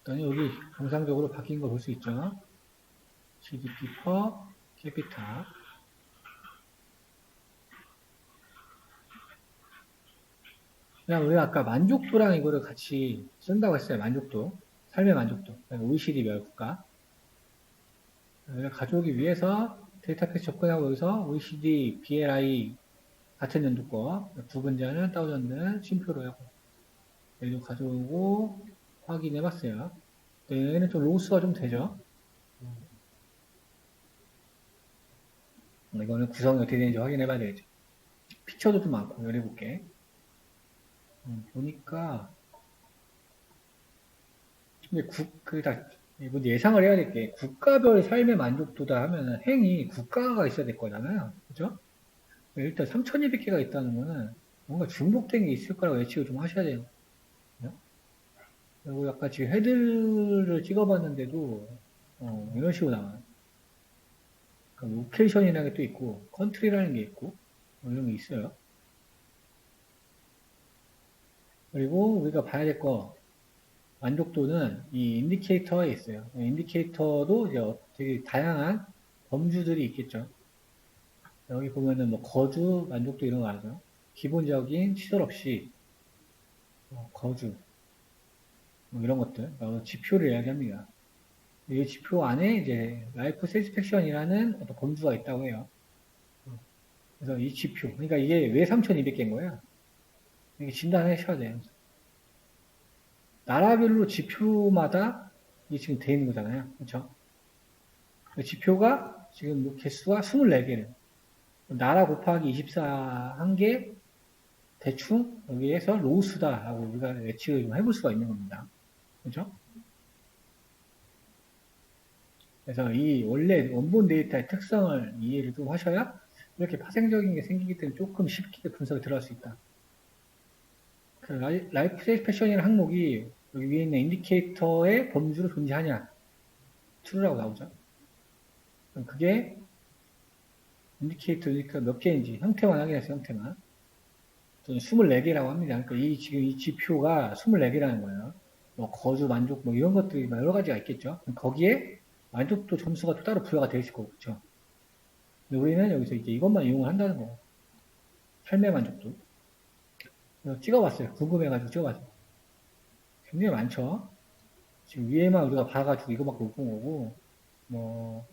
그랬더니 여기 정상적으로 바뀐 거 볼 수 있죠. GDP per capita. 그냥 우리가 아까 만족도랑 이거를 같이 쓴다고 했어요. 만족도. 삶의 만족도. OECD 별 국가. 우리가 가져오기 위해서 데이터팩 접근하고 여기서 OECD BLI 같은 연도 거, 부분자는 다우전드 쉼표로 하고, 여기도 가져오고 확인해 봤어요. 얘는 좀 로스가 좀 되죠. 이거는 구성이 어떻게 되는지 확인해 봐야 되겠죠. 피처도 좀 많고, 17개. 보니까, 근데 이거 예상을 해야 될 게, 국가별 삶의 만족도다 하면은 행이 국가가 있어야 될 거잖아요. 그죠? 일단 3,200개가 있다는 거는 뭔가 중복된 게 있을 거라고 예측을 좀 하셔야 돼요. 그리고 약간 지금 헤드를 찍어봤는데도, 이런 식으로 나와요. 그러니까 로케이션이라는 게 또 있고, 컨트리라는 게 있고, 이런 게 있어요. 그리고 우리가 봐야 될 거, 만족도는 이 인디케이터에 있어요. 인디케이터도 이제 되게 다양한 범주들이 있겠죠. 여기 보면은 뭐 거주 만족도 이런 거 알죠? 기본적인 시설 없이 거주 뭐 이런 것들 지표를 이야기합니다. 이 지표 안에 이제 라이프 세티스팩션이라는 어떤 범주가 있다고 해요. 그래서 이 지표, 그러니까 이게 왜 3,200개인 거야? 이게 진단하셔야 돼요. 나라별로 지표마다 이게 지금 돼 있는 거잖아요. 그렇죠? 그 지표가 지금 개수가 24개를. 나라 곱하기 24 한 게 대충 여기에서 로스다라고 우리가 예측을 좀 해볼 수가 있는 겁니다. 그죠? 그래서 이 원래 원본 데이터의 특성을 이해를 좀 하셔야 이렇게 파생적인 게 생기기 때문에 조금 쉽게 분석이 들어갈 수 있다. 그 라이프 세이프 패션이라는 항목이 여기 위에 있는 인디케이터의 범주로 존재하냐? true라고 나오죠. 그게 인디케이터니까 몇 개인지 형태만 확인해서 형태만. 24개라고 합니다. 그러니까 지금 이 지표가 24개라는 거예요. 뭐 거주 만족 뭐 이런 것들이 여러 가지가 있겠죠. 거기에 만족도 점수가 또 따로 부여가 되어 있을 거고, 그렇죠? 우리는 여기서 이제 이것만 이용을 한다는 거예요. 삶의 만족도. 찍어봤어요. 궁금해가지고 찍어봤어요. 굉장히 많죠. 지금 위에만 우리가 봐가지고 이거밖에 못 본 거고, 뭐,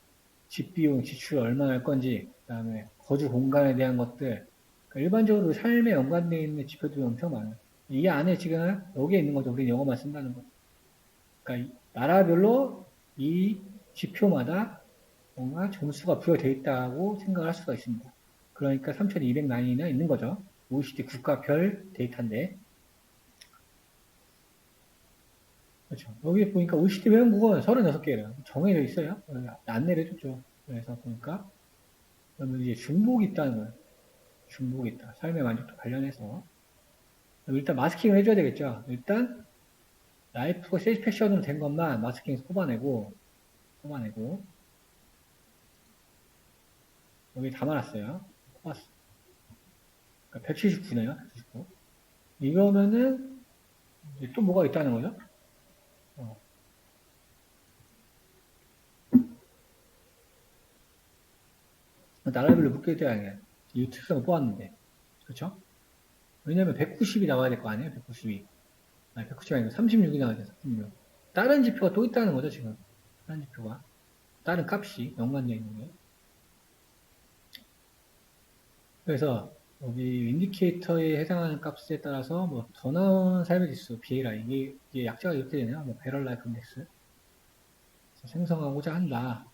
집 비용, 지출 얼마나 할 건지, 그 다음에 거주 공간에 대한 것들, 그러니까 일반적으로 삶에 연관되어 있는 지표들이 엄청 많아요. 이 안에 지금 여기에 있는 거죠. 우리는 영어만 쓴다는 거. 그러니까 나라별로 이 지표마다 뭔가 점수가 부여되어 있다고 생각을 할 수가 있습니다. 그러니까 3,200라인이나 있는 거죠. OECD 국가별 데이터인데. 그렇죠. 여기 보니까 OECD 회원국은 36개래요. 정해져 있어요. 안 내려줬죠. 그래서 보니까 그러면 이제 중복이 있다는 거예요. 중복이 있다. 삶의 만족도 관련해서. 일단 마스킹을 해줘야 되겠죠. 일단 라이프 세티스팩션으로 된 것만 마스킹에서 뽑아내고 여기 담아놨어요. 뽑았어. 그러니까 179네요. 179. 이거면은 이제 또 뭐가 있다는 거죠? 나라별로 묶여 있어야 아니에요. 이 특성을 뽑았는데. 그렇죠? 왜냐면 190이 나와야 될 거 아니에요? 192. 아니, 190이 아니고 36이 나와야 돼요. 36. 다른 지표가 또 있다는 거죠, 지금. 다른 지표가. 다른 값이 연관되어 있는 게. 그래서 여기 인디케이터에 해당하는 값에 따라서 뭐 더 나온 삶의 지수, BLI, 이게 약자가 이렇게 되네요. 뭐 배럴 라이프 인덱스. 생성하고자 한다.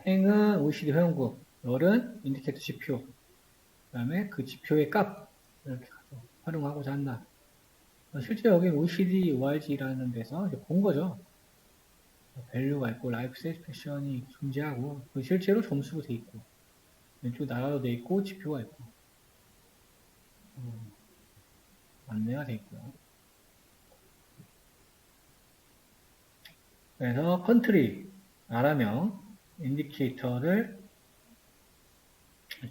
행은 OECD 회원국, 열은 인디케이터 지표, 그 다음에 그 지표의 값, 이렇게 활용하고자 한다. 실제 여기 OECD, ORG라는 데서 본 거죠. 밸류가 있고, 라이프 세티스팩션이 존재하고, 실제로 점수로 돼 있고, 왼쪽 나라로 돼 있고, 지표가 있고, 안내가 돼 있고요. 그래서 컨트리, 나라명, 인디케이터를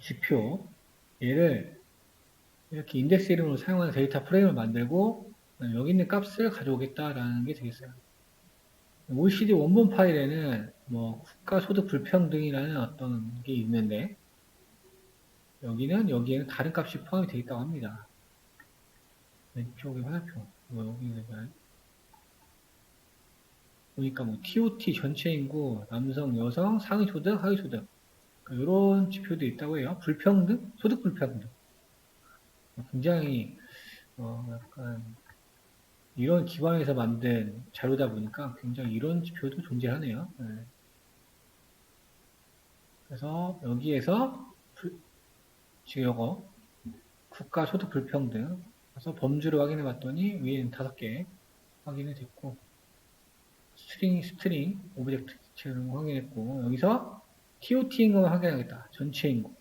지표, 얘를 이렇게 인덱스 이름으로 사용하는 데이터 프레임을 만들고 여기 있는 값을 가져오겠다라는 게 되겠어요. OECD 원본 파일에는 뭐 국가 소득 불평등이라는 어떤 게 있는데 여기에는 다른 값이 포함이 되어 있다고 합니다. 왼쪽에 화살표 보니까 뭐 TOT 전체 인구, 남성, 여성, 상위 소득, 하위 소득 이런 지표도 있다고 해요. 불평등, 소득 불평등. 굉장히 약간 이런 기반에서 만든 자료다 보니까 굉장히 이런 지표도 존재하네요. 네. 그래서 여기에서 지금 이거 국가 소득 불평등 그래서 범주를 확인해 봤더니 위에는 5개 확인이 됐고 스트링 오브젝트 지금 확인했고 여기서 TOT 인구를 확인하겠다. 전체 인구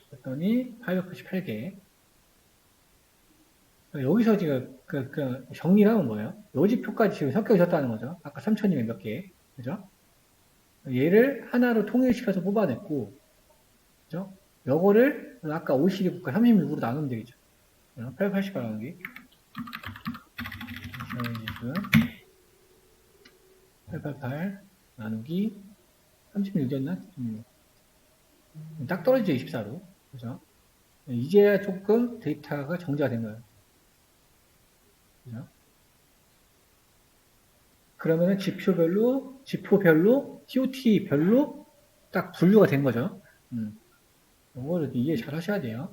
그랬더니 888개 여기서 지금 그 정리를 하면 뭐예요? 요 지표까지 지금 섞여졌다는 거죠. 아까 3,200 몇 개. 그죠? 얘를 하나로 통일시켜서 뽑아냈고, 그죠? 요거를 아까 OECD 국가 36으로 나누면 되겠죠. 888 나누기. 지금 888 나누기 36이었나? 딱 떨어지죠, 24로. 그죠? 이제야 조금 데이터가 정제가 된 거예요. 그죠? 그러면은 지표별로 TOT별로 딱 분류가 된 거죠. 이거를 이해 잘 하셔야 돼요.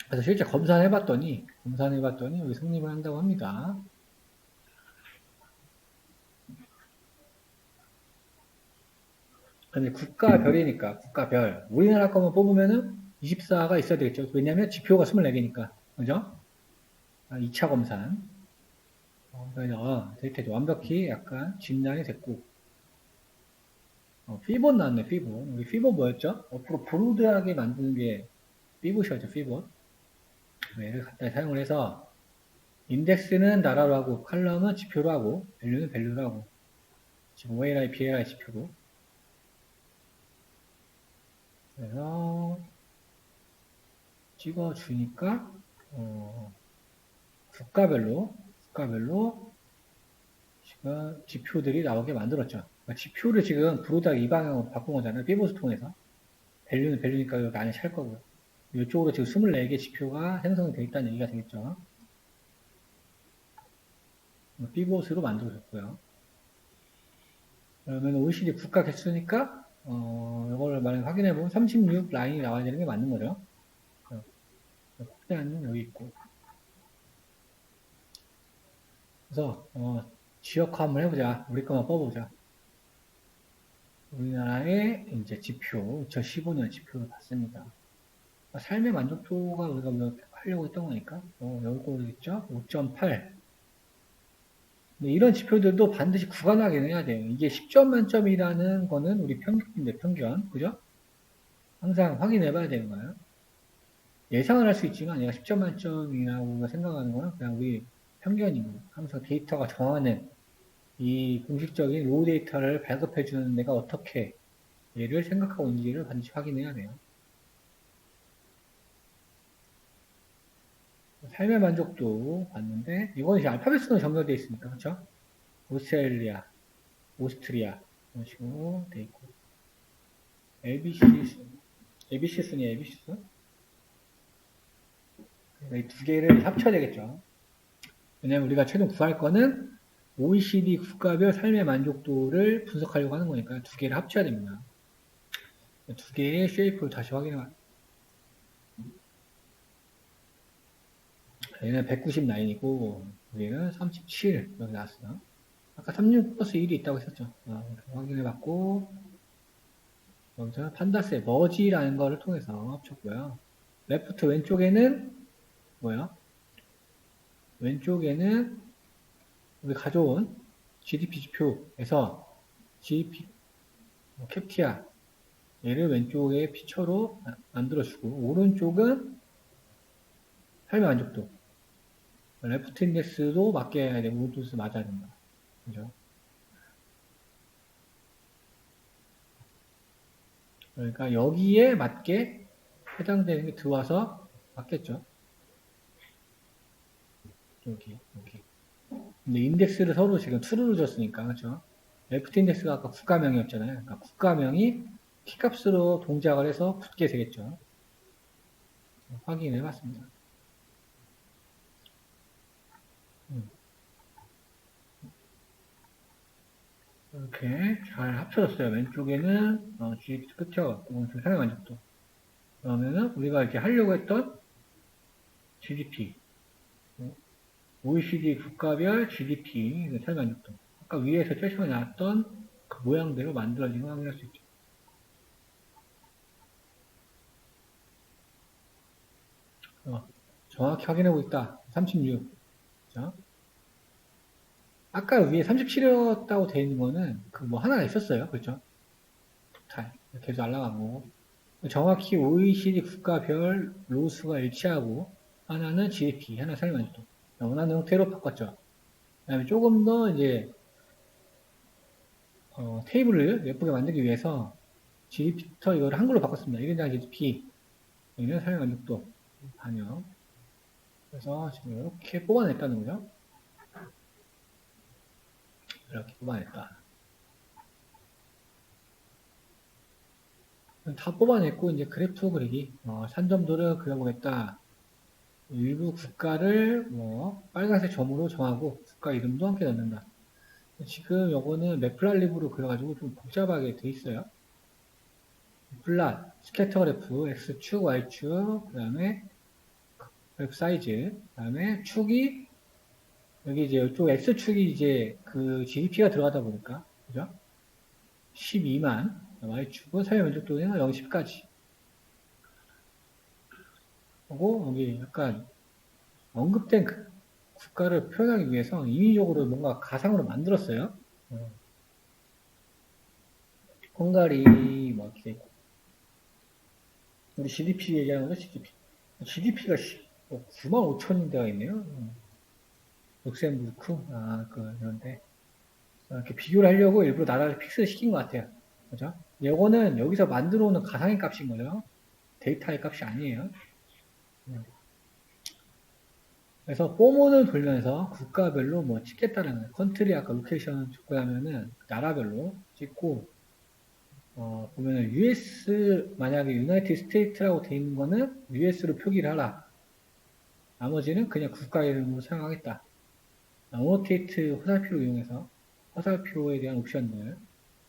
그래서 실제 검사해봤더니 여기 성립을 한다고 합니다. 근데 국가별이니까 국가별 우리나라 거만 뽑으면은 24가 있어야 되겠죠. 왜냐하면 지표가 24개니까 그죠? 2차 검산 그래서 데이터도 완벽히 약간 진단이 됐고 피봇 나왔네. 피봇 우리 피봇 뭐였죠? 앞으로 브로드하게 만드는 게 피봇이었죠. 피봇 얘를 갖다 사용을 해서 인덱스는 나라로 하고 컬럼은 지표로 하고 밸류는 밸류로 하고 지금 OLI, BLI 지표로 그래서 찍어주니까 국가별로 지금 지표들이 나오게 만들었죠. 그러니까 지표를 지금 브로드하게 이 방향으로 바꾼 거잖아요. 피봇을 통해서 밸류는 밸류니까 여기 안에 찰 거고요. 이쪽으로 지금 24개 지표가 생성이 되어 있다는 얘기가 되겠죠. 피봇으로 만들어졌고요. 그러면 OECD 국가 개수니까 이거를 만약 확인해보면 36 라인이 나와야 되는 게 맞는 거죠. 확대하는 여기 있고. 그래서 지역화 한번 해보자. 우리 것만 뽑아보자. 우리나라의 이제 지표, 2015년 지표를 봤습니다. 삶의 만족도가 우리가 뭐 하려고 했던 거니까, 여기 거겠죠? 5.8. 이런 지표들도 반드시 구간 확인을 해야 돼요. 이게 10점 만점이라는 거는 우리 평균인데, 평균. 그죠? 항상 확인해 봐야 되는 거예요. 예상을 할 수 있지만, 얘가 10점 만점이라고 우리가 생각하는 거는 그냥 우리 편견이고, 항상 데이터가 정하는 이 공식적인 로우 데이터를 발급해 주는 데가 어떻게 얘를 생각하고 있는지를 반드시 확인해야 돼요. 삶의 만족도 봤는데 이건 이제 알파벳 순으로 정렬되어 있으니까 그렇죠? 오스트리아 이런 식으로 돼 있고 ABC 순이에요. ABC 순. 이 두 개를 합쳐야 되겠죠. 왜냐면 우리가 최종 구할 거는 OECD 국가별 삶의 만족도를 분석하려고 하는 거니까 두 개를 합쳐야 됩니다. 두 개의 쉐이프를 다시 확인해 봐요. 얘는 199이고 여기는 37 여기 나왔어요. 아까 36 플러스 1이 있다고 했었죠. 확인해 봤고 여기서 판다스의 머지라는 거를 통해서 합쳤고요. 레프트 왼쪽에는 뭐예요? 왼쪽에는 우리 가져온 GDP 지표에서 GDP 캡티아 얘를 왼쪽에 피처로 만들어주고 오른쪽은 삶의 만족도 레프트 인덱스도 맞게 해야 되고, 오른쪽에서 맞아야 된다. 그죠? 그러니까 여기에 맞게 해당되는 게 들어와서 맞겠죠? 여기. 근데 인덱스를 서로 지금 true로 줬으니까, 그죠? 레프트 인덱스가 아까 국가명이었잖아요. 그러니까 국가명이 키값으로 동작을 해서 붙게 되겠죠. 확인해 봤습니다. 이렇게 잘 합쳐졌어요. 왼쪽에는 GDP 끝이요. 오른쪽 사용 만족도. 그러면은 우리가 이렇게 하려고 했던 GDP, OECD 국가별 GDP 사용 만족도. 아까 위에서 제시가 나왔던 그 모양대로 만들어진 걸 확인할 수 있죠. 정확히 확인하고 있다. 36. 자, 아까 위에 37이었다고 되어 있는 거는 그 뭐 하나가 있었어요. 그렇죠? 토탈. 계속 날라간 거고. 정확히 OECD 국가별 로수가 일치하고 하나는 GDP, 하나 사용만족도. 원하는 형태로 바꿨죠. 그 다음에 조금 더 이제 테이블을 예쁘게 만들기 위해서 GDP부터 이걸 한글로 바꿨습니다. 1인당 GDP, 여기는 사용만족도 반영. 그래서 지금 이렇게 뽑아냈다는 거죠. 이렇게 뽑아냈다. 다 뽑아냈고 이제 그래프 그리기, 산점도를 그려보겠다. 일부 국가를 뭐 빨간색 점으로 정하고 국가 이름도 함께 넣는다. 지금 요거는 맥플랄립으로 그려가지고 좀 복잡하게 돼 있어요. 플랫, 스캐터 그래프, X축, Y축, 그 다음에 그래프 사이즈, 그 다음에 축이, 여기 이제 이쪽 X축이 이제 그 GDP가 들어가다 보니까, 그죠? 12만, Y축은 사회 면적도는 0, 10까지. 그리고 여기 약간 언급된 그 국가를 표현하기 위해서 인위적으로 뭔가 가상으로 만들었어요. 헝가리, 뭐, 이렇게. 우리 GDP 얘기하는 거죠, GDP. GDP가 9만 5천인데가 있네요. 룩셈부르크? 그런데. 이렇게 비교를 하려고 일부러 나라를 픽스를 시킨 것 같아요. 그죠? 이거는 여기서 만들어 오는 가상의 값인 거죠. 데이터의 값이 아니에요. 그래서 포문을 돌면서 국가별로 뭐 찍겠다는 거예요. 컨트리 아까 로케이션 줬고 하면은 나라별로 찍고 보면은 US 만약에 유나이티드 스테이트라고 돼 있는 거는 US로 표기를 하라. 나머지는 그냥 국가 이름으로 사용하겠다. 어노테이트 화살표를 이용해서 화살표에 대한 옵션들,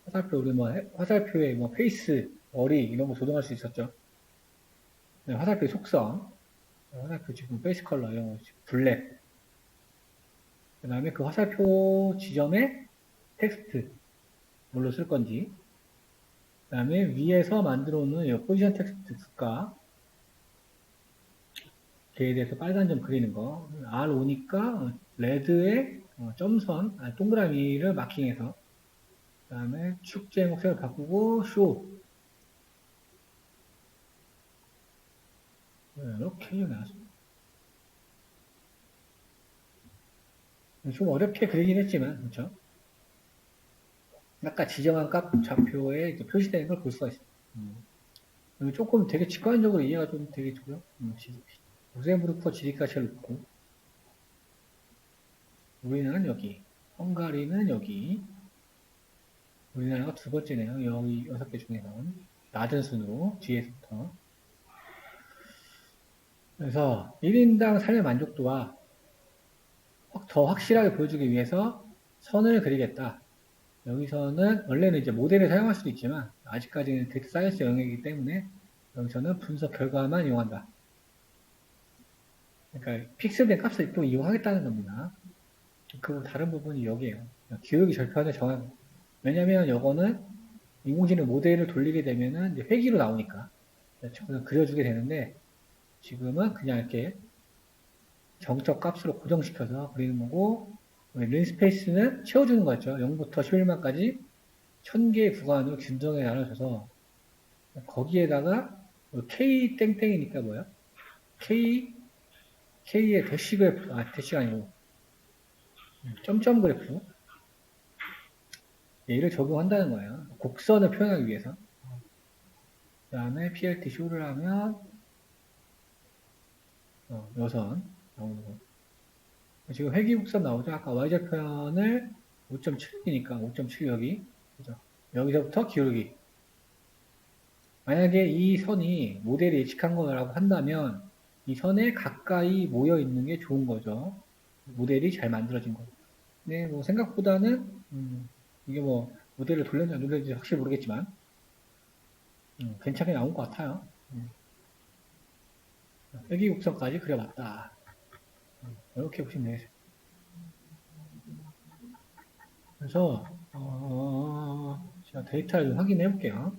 화살표 우리 뭐 화살표에 뭐 페이스, 머리 이런 거 조정할 수 있었죠. 네, 화살표 속성, 화살표 지금 페이스 컬러 이런 거 블랙. 그 다음에 그 화살표 지점에 텍스트 뭘로 쓸 건지. 그 다음에 위에서 만들어 놓은 포지션 텍스트 국가 걔에 대해서 빨간 점 그리는 거. R5니까 레드에 점선, 동그라미를 마킹해서 그 다음에 축제 목색을 바꾸고 쇼 이렇게 나왔습니다. 좀 어렵게 그리긴 했지만 그렇죠? 아까 지정한 값 좌표에 표시되는 걸 볼 수가 있어요. 조금 되게 직관적으로 이해가 좀 되겠고요. GDP. 룩셈부르크 GDP가 제일 높고 우리나라는 여기, 헝가리는 여기, 우리나라가 두 번째네요. 여기 6개 중에서는 낮은 순으로 뒤에서부터. 그래서 1인당 삶의 만족도와 더 확실하게 보여주기 위해서 선을 그리겠다. 여기서는 원래는 이제 모델을 사용할 수도 있지만 아직까지는 데이터 사이언스 영역이기 때문에 여기서는 분석 결과만 이용한다. 그러니까 픽스된 값을 또 이용하겠다는 겁니다. 그 다른 부분이 여기에요. 기울기 절편을 정하고. 왜냐면 이거는 인공지능 모델을 돌리게 되면은 회기로 나오니까 그려주게 되는데 지금은 그냥 이렇게 정적 값으로 고정시켜서 그리는 거고 린스페이스는 채워주는 거죠. 0부터 11만까지 1000개의 구간으로 균등하게 나눠져서 거기에다가 K 땡땡이니까 뭐야? K K의 대시 그래프, 대시가 아니고, 점점 그래프, 얘를 적용한다는 거예요. 곡선을 표현하기 위해서. 그 다음에 PLT 쇼를 하면, 여선 나오는 거. 지금 회귀곡선 나오죠? 아까 y절편을 5.7이니까 5.7 여기. 그죠? 여기서부터 기울기. 만약에 이 선이 모델이 예측한 거라고 한다면 이 선에 가까이 모여 있는 게 좋은 거죠. 모델이 잘 만들어진 거. 네, 뭐 생각보다는 이게 뭐 모델을 돌렸는지 안 돌렸는지 확실히 모르겠지만 괜찮게 나온 것 같아요. 회귀곡선까지 그려봤다. 이렇게 보시면 되겠어요. 그래서 제가 데이터를 확인해 볼게요.